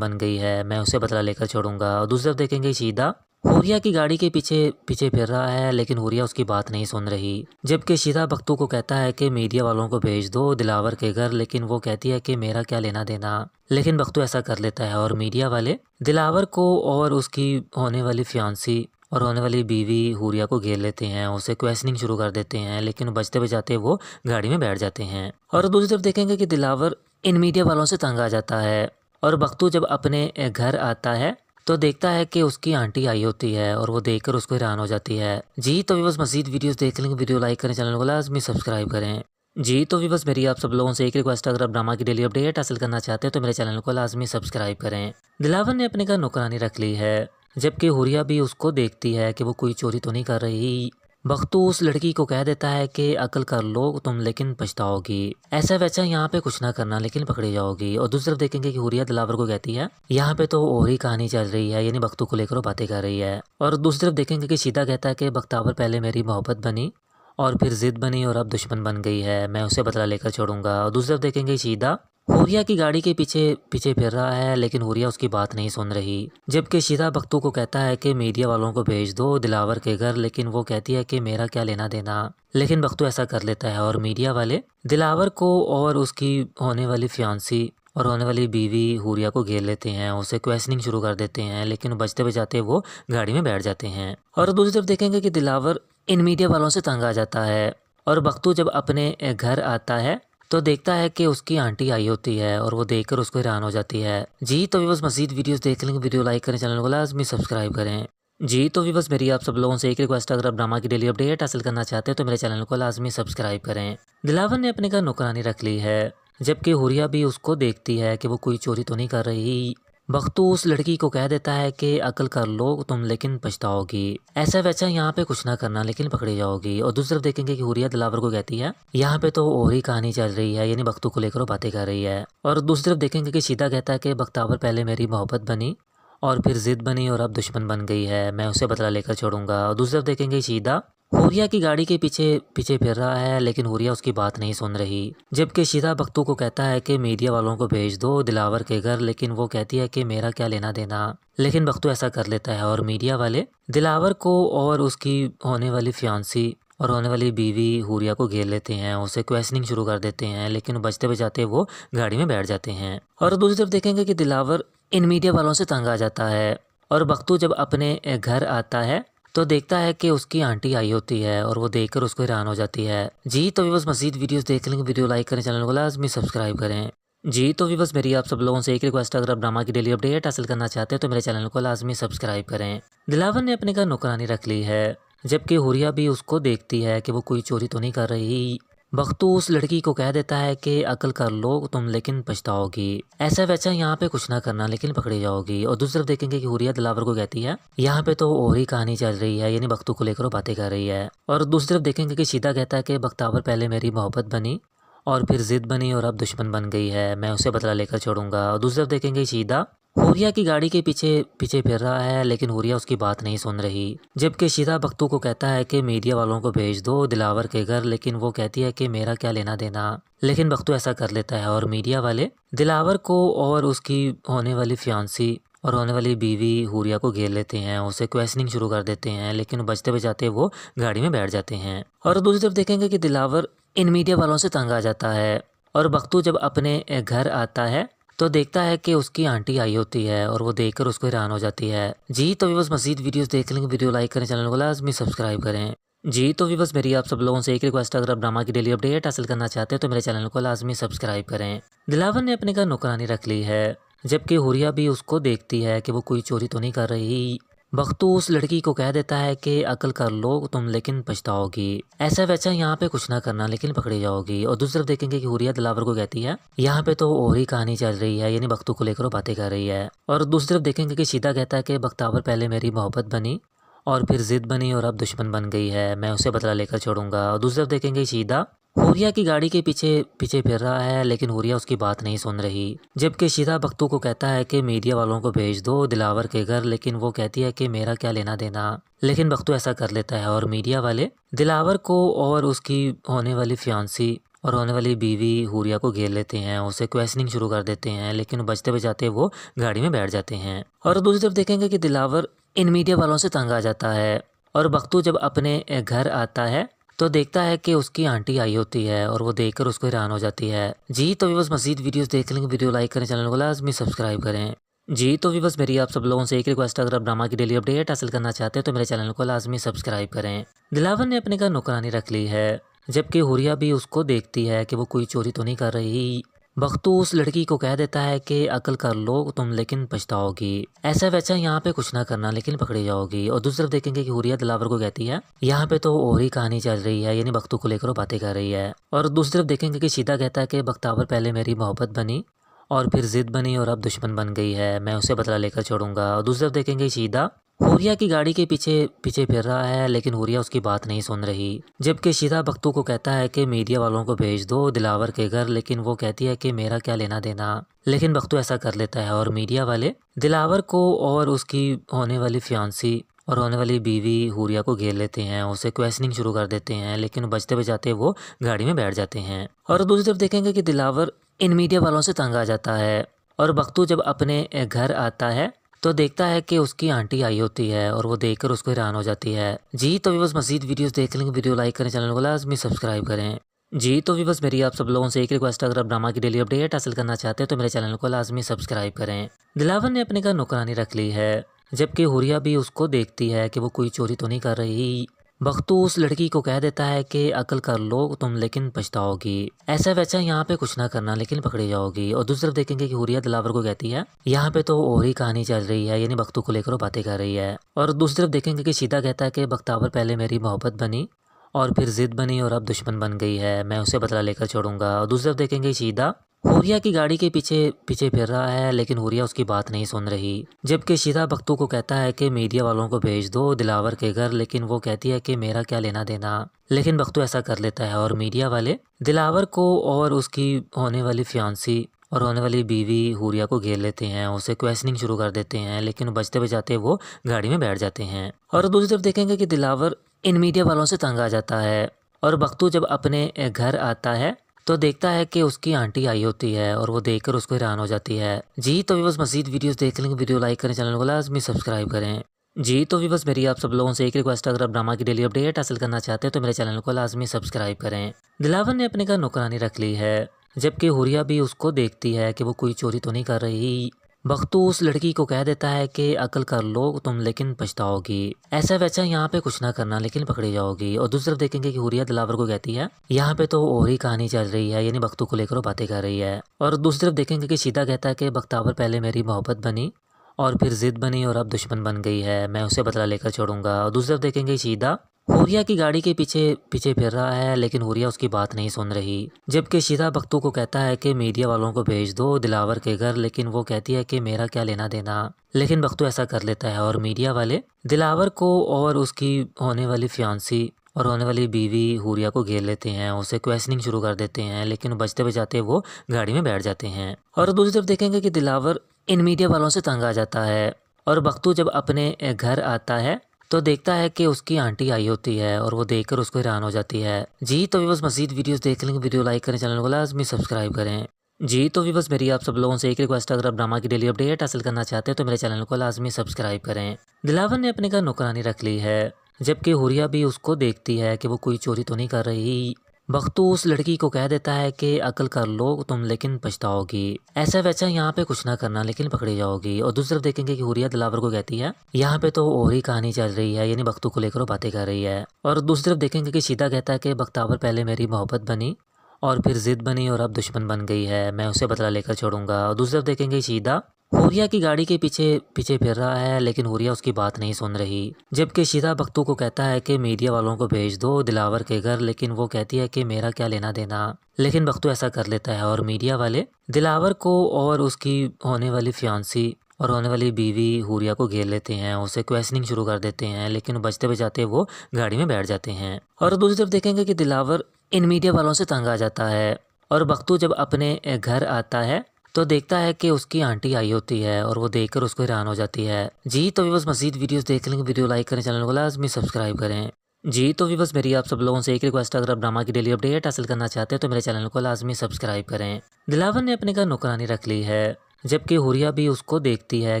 बन गई है, मैं उसे बदला लेकर छोड़ूंगा। और दूसरी तरफ देखेंगे शीदा हुरिया की गाड़ी के पीछे पीछे फिर रहा है, लेकिन हुरिया उसकी बात नहीं सुन रही। जबकि शीदा बख्तू को कहता है कि मीडिया वालों को भेज दो दिलावर के घर, लेकिन वो कहती है कि मेरा क्या लेना देना। लेकिन बख्तू ऐसा कर लेता है और मीडिया वाले दिलावर को और उसकी होने वाली फियांसी और होने वाली बीवी हुरिया को घेर लेते हैं, उसे क्वेश्चनिंग शुरू कर देते हैं, लेकिन बचते बचाते वो गाड़ी में बैठ जाते हैं। और दूसरी तरफ देखेंगे कि दिलावर इन मीडिया वालों से तंग आ जाता है और बख्तू जब अपने घर आता है तो देखता है कि उसकी आंटी आई होती है और वो देखकर उसको हैरान हो जाती है। जी तो बस मज़ीद वीडियोस देख लेंगे, वीडियो लाइक करें, चैनल को लाजमी सब्सक्राइब करें। जी तो बस मेरी आप सब लोगों से एक रिक्वेस्ट, अगर आप ड्रामा की डेली अपडेट हासिल करना चाहते हैं तो मेरे चैनल को लाजमी सब्सक्राइब करें। दिलावर ने अपने घर नौकरानी रख ली है, जबकि हुरिया भी उसको देखती है कि वो कोई चोरी तो नहीं कर रही। बख्तू उस लड़की को कह देता है कि अकल कर लो तुम लेकिन पछताओगी, ऐसा वैसा यहाँ पे कुछ ना करना लेकिन पकड़ी जाओगी। और दूसरी तरफ देखेंगे कि हुरिया दिलावर को कहती है यहाँ पे तो और ही कहानी चल रही है, यानी बख्तू को लेकर वो बातें कर रही है। और दूसरी तरफ देखेंगे कि शीदा कहता है कि बख्तावर पहले मेरी मोहब्बत बनी और फिर जिद बनी और अब दुश्मन बन गई है, मैं उसे बदला लेकर छोड़ूंगा। और दूसरी तरफ देखेंगे शीदा हुरिया की गाड़ी के पीछे पीछे फिर रहा है, लेकिन हुरिया उसकी बात नहीं सुन रही। जबकि शीदा बख्तू को कहता है कि मीडिया वालों को भेज दो दिलावर के घर, लेकिन वो कहती है कि मेरा क्या लेना देना। लेकिन बख्तू ऐसा कर लेता है और मीडिया वाले दिलावर को और उसकी होने वाली फियांसी और होने वाली बीवी हुरिया को घेर लेते हैं, उसे क्वेश्चनिंग शुरू कर देते हैं, लेकिन बचते बचाते वो गाड़ी में बैठ जाते हैं। और दूसरी तरफ देखेंगे कि दिलावर इन मीडिया वालों से तंग आ जाता है और बख्तू जब अपने घर आता है तो देखता है कि उसकी आंटी आई होती है और वो देखकर उसको हैरान हो जाती है। जी तो बस मज़ीद वीडियोस देख लेंगे, वीडियो लाइक करें, चैनल को लाजमी सब्सक्राइब करें। जी तो बस मेरी आप सब लोगों से एक रिक्वेस्ट, अगर आप ड्रामा की डेली अपडेट हासिल करना चाहते हैं तो मेरे चैनल को लाजमी सब्सक्राइब करें। दिलावर ने अपने घर नौकरानी रख ली है, जबकि हुरिया भी उसको देखती है कि वो कोई चोरी तो नहीं कर रही। बख्तू उस लड़की को कह देता है कि अकल कर लो तुम लेकिन पछताओगी, ऐसा वैसा यहाँ पे कुछ ना करना लेकिन पकड़ी जाओगी। और दूसरी तरफ देखेंगे कि हुरिया दिलावर को कहती है यहाँ पे तो और ही कहानी चल रही है, यानी बख्तू को लेकर वो बातें कर रही है। और दूसरी तरफ देखेंगे कि शीदा कहता है कि बख्तावर पहले मेरी मोहब्बत बनी और फिर जिद बनी और अब दुश्मन बन गई है, मैं उसे बदला लेकर छोड़ूंगा। और दूसरी तरफ देखेंगे शीदा हुरिया की गाड़ी के पीछे पीछे फिर रहा है, लेकिन हुरिया उसकी बात नहीं सुन रही। जबकि शीदा बख्तू को कहता है कि मीडिया वालों को भेज दो दिलावर के घर, लेकिन वो कहती है कि मेरा क्या लेना देना। लेकिन बख्तू ऐसा कर लेता है और मीडिया वाले दिलावर को और उसकी होने वाली फियांसी और होने वाली बीवी हुरिया को घेर लेते हैं, उसे क्वेश्चनिंग शुरू कर देते हैं, लेकिन बचते बचाते वो गाड़ी में बैठ जाते हैं। और दूसरी तरफ देखेंगे कि दिलावर इन मीडिया वालों से तंग आ जाता है और बख्तू जब अपने घर आता है तो देखता है कि उसकी आंटी आई होती है और वो देखकर उसको हैरान हो जाती है। जी तो बस मज़ीद वीडियोस देख लेंगे, वीडियो लाइक करें, चैनल को लाजमी सब्सक्राइब करें। जी तो बस मेरी आप सब लोगों से एक रिक्वेस्ट, अगर आप ड्रामा की डेली अपडेट हासिल करना चाहते हैं तो मेरे चैनल को लाजमी सब्सक्राइब करें। दिलावर ने अपने घर नौकरानी रख ली है, जबकि हुरिया भी उसको देखती है कि वो कोई चोरी तो नहीं कर रही। बख्तू उस लड़की को कह देता है कि अकल कर लो तुम लेकिन पछताओगी, ऐसा वैसा यहाँ पे कुछ ना करना लेकिन पकड़ी जाओगी। और दूसरी तरफ देखेंगे कि हुरिया दिलावर को कहती है यहाँ पे तो और ही कहानी चल रही है, यानी बख्तू को लेकर वो बातें कर रही है। और दूसरी तरफ देखेंगे कि शीदा कहता है कि बख्तावर पहले मेरी मोहब्बत बनी और फिर जिद बनी और अब दुश्मन बन गई है, मैं उसे बदला लेकर छोड़ूंगा। और दूसरी तरफ देखेंगे शीदा हुरिया की गाड़ी के पीछे पीछे फिर रहा है, लेकिन हुरिया उसकी बात नहीं सुन रही। जबकि शीदा बख्तू को कहता है कि मीडिया वालों को भेज दो दिलावर के घर, लेकिन वो कहती है कि मेरा क्या लेना देना। लेकिन बख्तू ऐसा कर लेता है और मीडिया वाले दिलावर को और उसकी होने वाली फियांसी और होने वाली बीवी हुरिया को घेर लेते हैं, उसे क्वेश्चनिंग शुरू कर देते हैं, लेकिन बचते बचाते वो गाड़ी में बैठ जाते हैं। और दूसरी तरफ देखेंगे कि दिलावर इन मीडिया वालों से तंग आ जाता है और बख्तू जब अपने घर आता है तो देखता है कि उसकी आंटी आई होती है और वो देखकर उसको हैरान हो जाती है। जी तो बस मज़ीद वीडियोस देख लेंगे, वीडियो लाइक करें, चैनल को लाजमी सब्सक्राइब करें। जी तो बस मेरी आप सब लोगों से एक रिक्वेस्ट, अगर आप ड्रामा की डेली अपडेट हासिल करना चाहते हैं तो मेरे चैनल को लाजमी सब्सक्राइब करें। दिलावर ने अपने घर नौकरानी रख ली है, जबकि हुरिया भी उसको देखती है कि वो कोई चोरी तो नहीं कर रही। बख्तू उस लड़की को कह देता है कि अकल कर लो तुम लेकिन पछताओगी, ऐसा वैसा यहाँ पे कुछ ना करना लेकिन पकड़ी जाओगी। और दूसरी तरफ देखेंगे कि हुरिया दिलावर को कहती है यहाँ पे तो और ही कहानी चल रही है, यानी बख्तू को लेकर वो बातें कर रही है। और दूसरी तरफ देखेंगे कि शीदा कहता है कि बख्तावर पहले मेरी मोहब्बत बनी और फिर जिद बनी और अब दुश्मन बन गई है, मैं उसे बदला लेकर छोड़ूंगा। और दूसरी तरफ देखेंगे शीदा हुरिया की गाड़ी के पीछे पीछे फिर रहा है, लेकिन हुरिया उसकी बात नहीं सुन रही। जबकि शीदा बख्तू को कहता है कि मीडिया वालों को भेज दो दिलावर के घर, लेकिन वो कहती है कि मेरा क्या लेना देना। लेकिन बख्तू ऐसा कर लेता है और मीडिया वाले दिलावर को और उसकी होने वाली फियांसी और होने वाली बीवी हुरिया को घेर लेते हैं, उसे क्वेश्चनिंग शुरू कर देते हैं, लेकिन बचते बचाते वो गाड़ी में बैठ जाते हैं। और दूसरी तरफ देखेंगे कि दिलावर इन मीडिया वालों से तंग आ जाता है और बख्तू जब अपने घर आता है तो देखता है कि उसकी आंटी आई होती है और वो देखकर उसको हैरान हो जाती है। जी तो बस मज़ीद वीडियोस देख लेंगे, वीडियो लाइक करें, चैनल को लाजमी सब्सक्राइब करें। जी तो बस मेरी आप सब लोगों से एक रिक्वेस्ट, अगर आप ड्रामा की डेली अपडेट हासिल करना चाहते हैं तो मेरे चैनल को लाजमी सब्सक्राइब करें। दिलावर ने अपने घर नौकरानी रख ली है, जबकि हुरिया भी उसको देखती है कि वो कोई चोरी तो नहीं कर रही। बख्तू उस लड़की को कह देता है कि अकल कर लो तुम लेकिन पछताओगी, ऐसा वैसा यहाँ पे कुछ ना करना लेकिन पकड़ी जाओगी। और दूसरी तरफ देखेंगे कि हुरिया दिलावर को कहती है यहाँ पे तो और ही कहानी चल रही है, यानी बख्तू को लेकर वो बातें कर रही है। और दूसरी तरफ देखेंगे कि शीदा कहता है कि बख्तावर पहले मेरी मोहब्बत बनी और फिर जिद बनी और अब दुश्मन बन गई है, मैं उसे बदला लेकर छोड़ूंगा। और दूसरी तरफ देखेंगे शीदा हुरिया की गाड़ी के पीछे पीछे फिर रहा है, लेकिन हुरिया उसकी बात नहीं सुन रही। जबकि शीदा बख्तू को कहता है कि मीडिया वालों को भेज दो दिलावर के घर, लेकिन वो कहती है कि मेरा क्या लेना देना। लेकिन बख्तू ऐसा कर लेता है और मीडिया वाले दिलावर को और उसकी होने वाली फियांसी और होने वाली बीवी हुरिया को घेर लेते हैं, उसे क्वेश्चनिंग शुरू कर देते हैं, लेकिन बचते बचाते वो गाड़ी में बैठ जाते हैं। और दूसरी तरफ देखेंगे कि दिलावर इन मीडिया वालों से तंग आ जाता है और बख्तू जब अपने घर आता है तो देखता है कि उसकी आंटी आई होती है और वो देखकर उसको हैरान हो जाती है। जी तो बस मज़ीद वीडियोस देख लेंगे, वीडियो लाइक करें, चैनल को लाजमी सब्सक्राइब करें। जी तो बस मेरी आप सब लोगों से एक रिक्वेस्ट, अगर आप ड्रामा की डेली अपडेट हासिल करना चाहते हैं तो मेरे चैनल को लाजमी सब्सक्राइब करें। दिलावर ने अपने घर नौकरानी रख ली है, जबकि हुरिया भी उसको देखती है कि वो कोई चोरी तो नहीं कर रही। बख्तू उस लड़की को कह देता है कि अकल कर लो तुम लेकिन पछताओगी, ऐसा वैसा यहाँ पे कुछ ना करना लेकिन पकड़ी जाओगी। और दूसरी तरफ देखेंगे कि हुरिया दिलावर को कहती है यहाँ पे तो और ही कहानी चल रही है, यानी बख्तू को लेकर वो बातें कर रही है। और दूसरी तरफ देखेंगे कि शीदा कहता है कि बख्तावर पहले मेरी मोहब्बत बनी और फिर जिद बनी और अब दुश्मन बन गई है, मैं उसे बदला लेकर छोड़ूंगा। और दूसरी तरफ देखेंगे शीदा हुरिया की गाड़ी के पीछे पीछे फिर रहा है, लेकिन हुरिया उसकी बात नहीं सुन रही। जबकि शीदा बख्तू को कहता है कि मीडिया वालों को भेज दो दिलावर के घर, लेकिन वो कहती है कि मेरा क्या लेना देना। लेकिन बख्तू ऐसा कर लेता है और मीडिया वाले दिलावर को और उसकी होने वाली फियांसी और होने वाली बीवी हुरिया को घेर लेते हैं, उसे क्वेश्चनिंग शुरू कर देते हैं, लेकिन बचते बचाते वो गाड़ी में बैठ जाते हैं। और दूसरी तरफ देखेंगे कि दिलावर इन मीडिया वालों से तंग आ जाता है और बख्तू जब अपने घर आता है तो देखता है कि उसकी आंटी आई होती है और वो देखकर उसको हैरान हो जाती है। जी तो बस मज़ीद वीडियोस देख लेंगे, वीडियो लाइक करें, चैनल को लाजमी सब्सक्राइब करें। जी तो बस मेरी आप सब लोगों से एक रिक्वेस्ट, अगर आप ड्रामा की डेली अपडेट हासिल करना चाहते हैं तो मेरे चैनल को लाजमी सब्सक्राइब करें। दिलावर ने अपने घर नौकरानी रख ली है, जबकि हुरिया भी उसको देखती है कि वो कोई चोरी तो नहीं कर रही। बख्तू उस लड़की को कह देता है कि अकल कर लो तुम लेकिन पछताओगी, ऐसा वैसा यहाँ पे कुछ ना करना लेकिन पकड़ी जाओगी। और दूसरी तरफ देखेंगे कि हुरिया दिलावर को कहती है यहाँ पे तो और ही कहानी चल रही है, यानी बख्तू को लेकर वो बातें कर रही है। और दूसरी तरफ देखेंगे कि शीदा कहता है कि बख्तावर पहले मेरी मोहब्बत बनी और फिर जिद बनी और अब दुश्मन बन गई है, मैं उसे बदला लेकर छोड़ूंगा। और दूसरी तरफ देखेंगे शीदा हुरिया की गाड़ी के पीछे पीछे फिर रहा है, लेकिन हुरिया उसकी बात नहीं सुन रही। जबकि शीदा बख्तू को कहता है कि मीडिया वालों को भेज दो दिलावर के घर, लेकिन वो कहती है कि मेरा क्या लेना देना। लेकिन बख्तू ऐसा कर लेता है और मीडिया वाले दिलावर को और उसकी होने वाली फियांसी और होने वाली बीवी हुरिया को घेर लेते हैं, उसे क्वेश्चनिंग शुरू कर देते हैं, लेकिन बचते बचाते वो गाड़ी में बैठ जाते हैं। और दूसरी तरफ देखेंगे कि दिलावर इन मीडिया वालों से तंग आ जाता है और बख्तू जब अपने घर आता है तो देखता है कि उसकी आंटी आई होती है और वो देखकर उसको हैरान हो जाती है। जी तो बस मज़ीद वीडियोस देख लेंगे, वीडियो लाइक करें, चैनल को लाजमी सब्सक्राइब करें। जी तो बस मेरी आप सब लोगों से एक रिक्वेस्ट, अगर आप ड्रामा की डेली अपडेट हासिल करना चाहते हैं तो मेरे चैनल को लाजमी सब्सक्राइब करें। दिलावर ने अपने घर नौकरानी रख ली है, जबकि हुरिया भी उसको देखती है कि वो कोई चोरी तो नहीं कर रही। बख्तू उस लड़की को कह देता है कि अकल कर लो तुम लेकिन पछताओगी, ऐसा वैसा यहाँ पे कुछ ना करना लेकिन पकड़ी जाओगी। और दूसरी तरफ देखेंगे कि हुरिया दिलावर को कहती है यहाँ पे तो और ही कहानी चल रही है, यानी बख्तू को लेकर वो बातें कर रही है। और दूसरी तरफ देखेंगे कि शीदा कहता है कि बख्तावर पहले मेरी मोहब्बत बनी और फिर जिद बनी और अब दुश्मन बन गई है, मैं उसे बदला लेकर छोड़ूंगा। और दूसरी तरफ देखेंगे शीदा हुरिया की गाड़ी के पीछे पीछे फिर रहा है, लेकिन हुरिया उसकी बात नहीं सुन रही। जबकि शीदा बख्तू को कहता है कि मीडिया वालों को भेज दो दिलावर के घर, लेकिन वो कहती है कि मेरा क्या लेना देना। लेकिन बख्तू ऐसा कर लेता है और मीडिया वाले दिलावर को और उसकी होने वाली फियांसी और होने वाली बीवी हुरिया को घेर लेते हैं, उसे क्वेश्चनिंग शुरू कर देते हैं, लेकिन बचते बचाते वो गाड़ी में बैठ जाते हैं। और दूसरी तरफ देखेंगे कि दिलावर इन मीडिया वालों से तंग आ जाता है और बख्तू जब अपने घर आता है तो देखता है कि उसकी आंटी आई होती है और वो देखकर उसको हैरान हो जाती है। जी तो बस मज़ीद वीडियोस देख लेंगे, वीडियो लाइक करें, चैनल को लाजमी सब्सक्राइब करें। जी तो बस मेरी आप सब लोगों से एक रिक्वेस्ट, अगर आप ड्रामा की डेली अपडेट हासिल करना चाहते हैं तो मेरे चैनल को लाजमी सब्सक्राइब करें। दिलावर ने अपने घर नौकरानी रख ली है, जबकि हुरिया भी उसको देखती है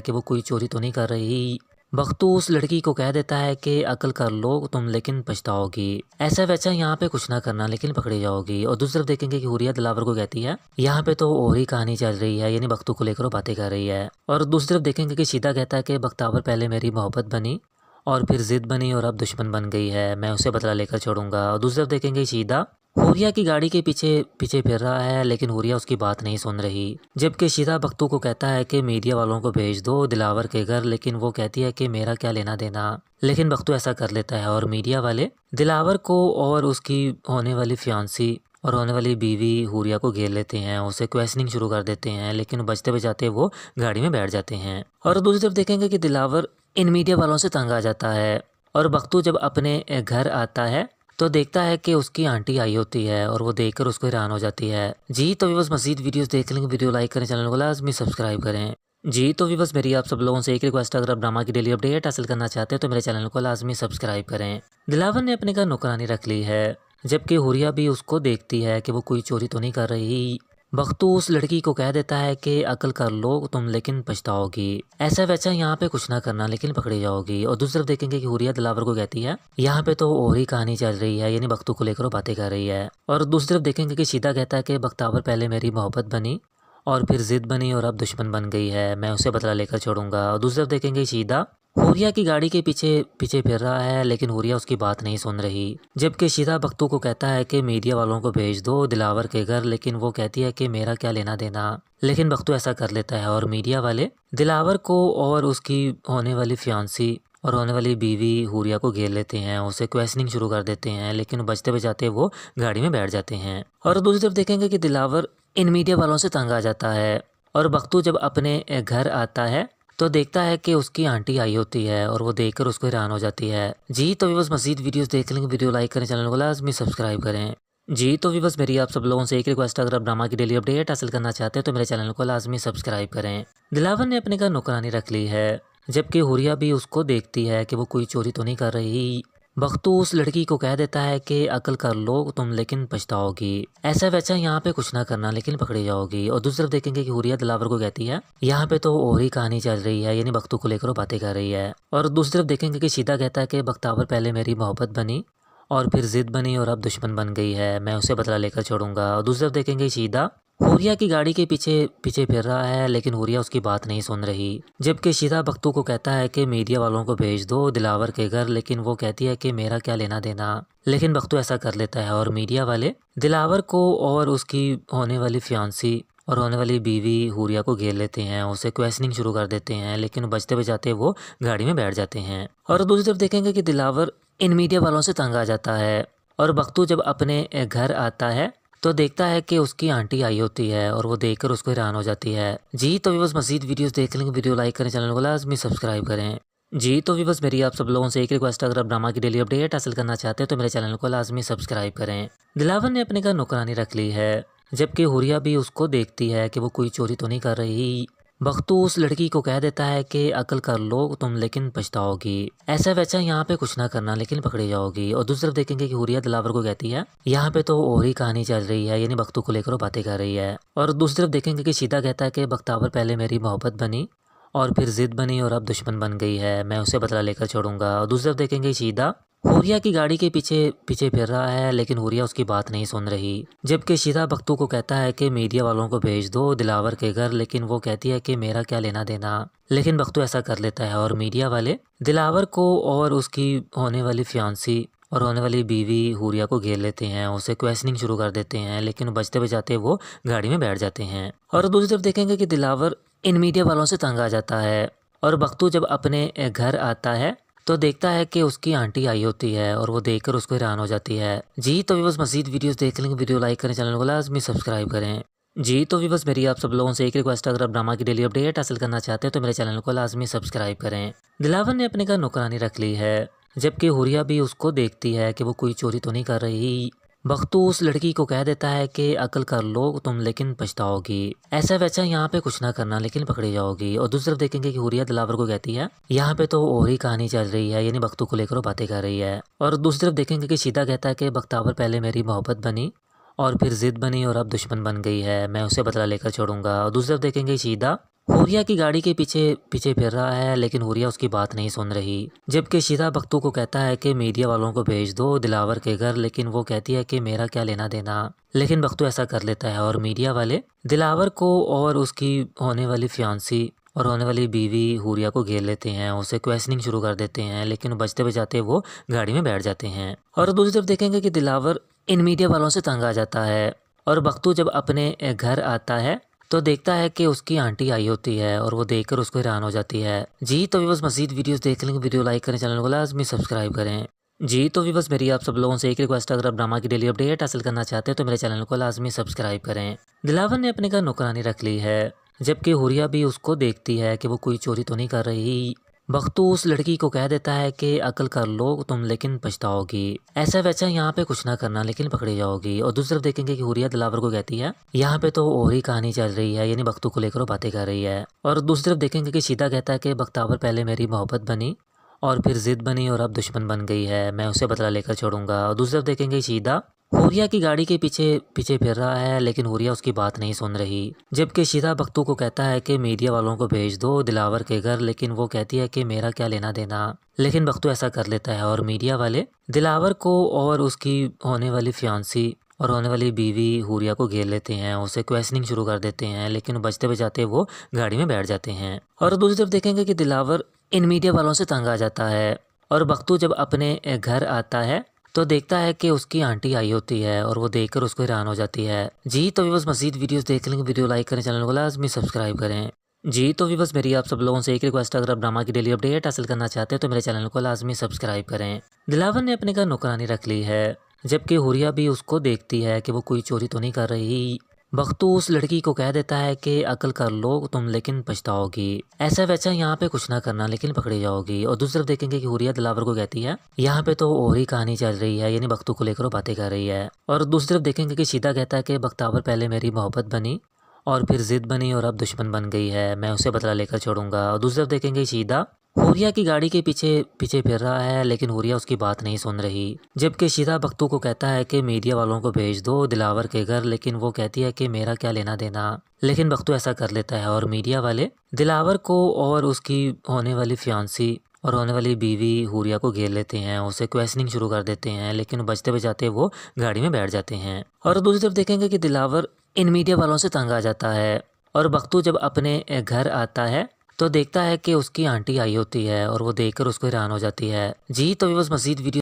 कि वो कोई चोरी तो नहीं कर रही। बख्तू उस लड़की को कह देता है कि अकल कर लो तुम, लेकिन पछताओगी। ऐसा वैसा यहाँ पे कुछ ना करना, लेकिन पकड़ी जाओगी। और दूसरी तरफ देखेंगे कि हुरिया दिलावर को कहती है यहाँ पे तो और ही कहानी चल रही है, यानी बख्तू को लेकर वो बातें कर रही है। और दूसरी तरफ देखेंगे कि शीदा कहता है कि बख्तावर पहले मेरी मोहब्बत बनी और फिर जिद बनी और अब दुश्मन बन गई है, मैं उसे बदला लेकर छोड़ूंगा। और दूसरी तरफ देखेंगे शीदा हुरिया की गाड़ी के पीछे पीछे फिर रहा है, लेकिन हुरिया उसकी बात नहीं सुन रही। जबकि शीदा बख्तू को कहता है कि मीडिया वालों को भेज दो दिलावर के घर, लेकिन वो कहती है कि मेरा क्या लेना देना। लेकिन बख्तू ऐसा कर लेता है और मीडिया वाले दिलावर को और उसकी होने वाली फियांसी और होने वाली बीवी हुरिया को घेर लेते हैं, उसे क्वेश्चनिंग शुरू कर देते हैं, लेकिन बचते बचाते वो गाड़ी में बैठ जाते हैं। और दूसरी तरफ देखेंगे कि दिलावर इन मीडिया वालों से तंग आ जाता है और बख्तू जब अपने घर आता है तो देखता है कि उसकी आंटी आई होती है और वो देखकर उसको हैरान हो जाती है। जी तो बस मज़ीद वीडियोस देख लेंगे, वीडियो लाइक करें, चैनल को लाजमी सब्सक्राइब करें। जी तो बस मेरी आप सब लोगों से एक रिक्वेस्ट, अगर आप ड्रामा की डेली अपडेट हासिल करना चाहते हैं तो मेरे चैनल को लाजमी सब्सक्राइब करें। दिलावर ने अपने घर नौकरानी रख ली है, जबकि हुरिया भी उसको देखती है कि वो कोई चोरी तो नहीं कर रही। बख्तू उस लड़की को कह देता है कि अकल कर लो तुम, लेकिन पछताओगी। ऐसा वैसा यहाँ पे कुछ ना करना, लेकिन पकड़ी जाओगी। और दूसरी तरफ देखेंगे कि हुरिया दिलावर को कहती है यहाँ पे तो और ही कहानी चल रही है, यानी बख्तू को लेकर वो बातें कर रही है। और दूसरी तरफ देखेंगे कि शीदा कहता है कि बख्तावर पहले मेरी मोहब्बत बनी और फिर जिद बनी और अब दुश्मन बन गई है, मैं उसे बदला लेकर छोड़ूंगा। और दूसरी तरफ देखेंगे शीदा हुरिया की गाड़ी के पीछे पीछे फिर रहा है, लेकिन हुरिया उसकी बात नहीं सुन रही। जबकि शीदा बख्तू को कहता है कि मीडिया वालों को भेज दो दिलावर के घर, लेकिन वो कहती है कि मेरा क्या लेना देना। लेकिन बख्तू ऐसा कर लेता है और मीडिया वाले दिलावर को और उसकी होने वाली फियांसी और होने वाली बीवी हुरिया को घेर लेते हैं, उसे क्वेश्चनिंग शुरू कर देते हैं, लेकिन बचते बचाते वो गाड़ी में बैठ जाते हैं। और दूसरी तरफ देखेंगे कि दिलावर इन मीडिया वालों से तंग आ जाता है और बख्तू जब अपने घर आता है तो देखता है कि उसकी आंटी आई होती है और वो देखकर उसको हैरान हो जाती है। जी तो बस मज़ीद वीडियोस देख लेंगे, वीडियो लाइक करें, चैनल को लाजमी सब्सक्राइब करें। जी तो बस मेरी आप सब लोगों से एक रिक्वेस्ट, अगर आप ड्रामा की डेली अपडेट हासिल करना चाहते हैं तो मेरे चैनल को लाजमी सब्सक्राइब करें। दिलावर ने अपने घर नौकरानी रख ली है, जबकि हुरिया भी उसको देखती है कि वो कोई चोरी तो नहीं कर रही। बख्तू उस लड़की को कह देता है कि अकल कर लो तुम, लेकिन पछताओगी। ऐसा वैसा यहाँ पे कुछ ना करना, लेकिन पकड़ी जाओगी। और दूसरी तरफ देखेंगे कि हुरिया दिलावर को कहती है यहाँ पे तो और ही कहानी चल रही है, यानी बख्तू को लेकर वो बातें कर रही है। और दूसरी तरफ देखेंगे कि शीदा कहता है कि बख्तावर पहले मेरी मोहब्बत बनी और फिर जिद बनी और अब दुश्मन बन गई है, मैं उसे बदला लेकर छोड़ूंगा। और दूसरी तरफ देखेंगे शीदा हुरिया की गाड़ी के पीछे पीछे फिर रहा है, लेकिन हुरिया उसकी बात नहीं सुन रही। जबकि शीदा बख्तू को कहता है कि मीडिया वालों को भेज दो दिलावर के घर, लेकिन वो कहती है कि मेरा क्या लेना देना। लेकिन बख्तू ऐसा कर लेता है और मीडिया वाले दिलावर को और उसकी होने वाली फियांसी और होने वाली बीवी हुरिया को घेर लेते हैं, उसे क्वेश्चनिंग शुरू कर देते हैं, लेकिन बचते बचाते वो गाड़ी में बैठ जाते हैं। और दूसरी तरफ देखेंगे कि दिलावर इन मीडिया वालों से तंग आ जाता है और बख्तू जब अपने घर आता है तो देखता है कि उसकी आंटी आई होती है और वो देखकर उसको हैरान हो जाती है। जी तो बस मज़ीद वीडियोस देख लेंगे, वीडियो लाइक करें, चैनल को लाजमी सब्सक्राइब करें। जी तो बस मेरी आप सब लोगों से एक रिक्वेस्ट, अगर आप ड्रामा की डेली अपडेट हासिल करना चाहते हैं तो मेरे चैनल को लाजमी सब्सक्राइब करें। दिलावर ने अपने घर नौकरानी रख ली है, जबकि हुरिया भी उसको देखती है कि वो कोई चोरी तो नहीं कर रही। बख्तू उस लड़की को कह देता है कि अकल कर लो तुम, लेकिन पछताओगी। ऐसा वैसा यहाँ पे कुछ ना करना, लेकिन पकड़ी जाओगी। और दूसरी तरफ देखेंगे कि हुरिया दिलावर को कहती है यहाँ पे तो और ही कहानी चल रही है, यानी बख्तू को लेकर वो बातें कर रही है। और दूसरी तरफ देखेंगे कि शीदा कहता है कि बख्तावर पहले मेरी मोहब्बत बनी और फिर जिद बनी और अब दुश्मन बन गई है, मैं उसे बदला लेकर छोड़ूंगा। और दूसरी तरफ देखेंगे शीदा हुरिया की गाड़ी के पीछे पीछे फिर रहा है, लेकिन हुरिया उसकी बात नहीं सुन रही। जबकि शीदा बख्तू को कहता है कि मीडिया वालों को भेज दो दिलावर के घर, लेकिन वो कहती है कि मेरा क्या लेना देना। लेकिन बख्तू ऐसा कर लेता है और मीडिया वाले दिलावर को और उसकी होने वाली फियांसी और होने वाली बीवी हुरिया को घेर लेते हैं, उसे क्वेश्चनिंग शुरू कर देते हैं, लेकिन बचते बचाते वो गाड़ी में बैठ जाते हैं। और दूसरी तरफ देखेंगे कि दिलावर इन मीडिया वालों से तंग आ जाता है और बख्तू जब अपने घर आता है तो देखता है कि उसकी आंटी आई होती है और वो देखकर उसको हैरान हो जाती है। जी तो व्यूअर्स मज़ीद वीडियोस देख लेंगे, वीडियो लाइक करें, चैनल को लाजमी सब्सक्राइब करें। जी तो व्यूअर्स मेरी आप सब लोगों से एक रिक्वेस्ट, अगर आप ड्रामा की डेली अपडेट हासिल करना चाहते हैं तो मेरे चैनल को लाजमी सब्सक्राइब करें। दिलावर ने अपने घर नौकरानी रख ली है, जबकि हुरिया भी उसको देखती है कि वो कोई चोरी तो नहीं कर रही। बख्तू उस लड़की को कह देता है कि अकल कर लो तुम, लेकिन पछताओगी। ऐसा वैसा यहाँ पे कुछ ना करना, लेकिन पकड़ी जाओगी। और दूसरी तरफ देखेंगे कि हुरिया दिलावर को कहती है यहाँ पे तो और ही कहानी चल रही है, यानी बख्तू को लेकर वो बातें कर रही है। और दूसरी तरफ देखेंगे कि शीदा कहता है कि बख्तावर पहले मेरी मोहब्बत बनी और फिर जिद बनी और अब दुश्मन बन गई है, मैं उसे बदला लेकर छोड़ूंगा। और दूसरी तरफ देखेंगे शीदा हुरिया की गाड़ी के पीछे पीछे फिर रहा है, लेकिन हुरिया उसकी बात नहीं सुन रही। जबकि शीदा बख्तू को कहता है कि मीडिया वालों को भेज दो दिलावर के घर, लेकिन वो कहती है कि मेरा क्या लेना देना। लेकिन बख्तू ऐसा कर लेता है और मीडिया वाले दिलावर को और उसकी होने वाली फियांसी और होने वाली बीवी हुरिया को घेर लेते हैं, उसे क्वेश्चनिंग शुरू कर देते हैं, लेकिन बचते बचाते वो गाड़ी में बैठ जाते हैं। और दूसरी तरफ देखेंगे कि दिलावर इन मीडिया वालों से तंग आ जाता है और बख्तू जब अपने घर आता है तो देखता है कि उसकी आंटी आई होती है और वो देखकर उसको हैरान हो जाती है। जी तो व्यूअर्स मज़ीद वीडियोस देख लेंगे, वीडियो लाइक करें, चैनल को लाजमी सब्सक्राइब करें। जी तो व्यूअर्स मेरी आप सब लोगों से एक रिक्वेस्ट, अगर आप ड्रामा की डेली अपडेट हासिल करना चाहते हैं तो मेरे चैनल को लाजमी सब्सक्राइब करें। दिलावर ने अपने घर नौकरानी रख ली है, जबकि हुरिया भी उसको देखती है कि वो कोई चोरी तो नहीं कर रही। बख्तू उस लड़की को कह देता है कि अकल कर लो तुम, लेकिन पछताओगी। ऐसा वैसा यहाँ पे कुछ ना करना, लेकिन पकड़ी जाओगी। और दूसरी तरफ देखेंगे कि हुरिया दिलावर को कहती है यहाँ पे तो और ही कहानी चल रही है, यानी बख्तू को लेकर वो बातें कर रही है। और दूसरी तरफ देखेंगे कि शीदा कहता है कि बख्तावर पहले मेरी मोहब्बत बनी और फिर जिद बनी और अब दुश्मन बन गई है, मैं उसे बदला लेकर छोड़ूंगा। और दूसरी तरफ देखेंगे शीदा हुरिया की गाड़ी के पीछे पीछे फिर रहा है, लेकिन हुरिया उसकी बात नहीं सुन रही। जबकि शीदा बख्तू को कहता है कि मीडिया वालों को भेज दो दिलावर के घर, लेकिन वो कहती है कि मेरा क्या लेना देना। लेकिन बख्तू ऐसा कर लेता है और मीडिया वाले दिलावर को और उसकी होने वाली फियांसी और होने वाली बीवी हुरिया को घेर लेते हैं, उसे क्वेश्चनिंग शुरू कर देते हैं, लेकिन बचते बचाते वो गाड़ी में बैठ जाते हैं। और दूसरी तरफ देखेंगे कि दिलावर इन मीडिया वालों से तंग आ जाता है और बख्तू जब अपने घर आता है तो देखता है कि उसकी आंटी आई होती है और वो देखकर उसको हैरान हो जाती है। जी तो व्यूअर्स मज़ीद वीडियोस देख लेंगे, वीडियो लाइक करें, चैनल को लाजमी सब्सक्राइब करें। जी तो व्यूअर्स मेरी आप सब लोगों से एक रिक्वेस्ट, अगर आप ड्रामा की डेली अपडेट हासिल करना चाहते हैं तो मेरे चैनल को लाजमी सब्सक्राइब करें। दिलावर ने अपने घर नौकरानी रख ली है, जबकि हुरिया भी उसको देखती है कि वो कोई चोरी तो नहीं कर रही। बख्तू उस लड़की को कह देता है कि अकल कर लो तुम, लेकिन पछताओगी। ऐसा वैसा यहाँ पे कुछ ना करना, लेकिन पकड़ी जाओगी। और दूसरी तरफ देखेंगे कि हुरिया दिलावर को कहती है यहाँ पे तो और ही कहानी चल रही है, यानी बख्तू को लेकर वो बातें कर रही है। और दूसरी तरफ देखेंगे कि शीदा कहता है कि बख्तावर पहले मेरी मोहब्बत बनी और फिर जिद बनी और अब दुश्मन बन गई है, मैं उसे बदला लेकर छोड़ूंगा। और दूसरी तरफ देखेंगे शीदा हुरिया की गाड़ी के पीछे पीछे फिर रहा है, लेकिन हुरिया उसकी बात नहीं सुन रही। जबकि शीदा बख्तू को कहता है कि मीडिया वालों को भेज दो दिलावर के घर, लेकिन वो कहती है कि मेरा क्या लेना देना। लेकिन बख्तू ऐसा कर लेता है और मीडिया वाले दिलावर को और उसकी होने वाली फियांसी और होने वाली बीवी हुरिया को घेर लेते हैं, उसे क्वेश्चनिंग शुरू कर देते हैं, लेकिन बचते बचाते वो गाड़ी में बैठ जाते हैं। और दूसरी तरफ देखेंगे कि दिलावर इन मीडिया वालों से तंग आ जाता है और बख्तू जब अपने घर आता है तो देखता है कि उसकी आंटी आई होती है और वो देखकर उसको हैरान हो जाती है। जी तो व्यूअर्स मज़ीद वीडियो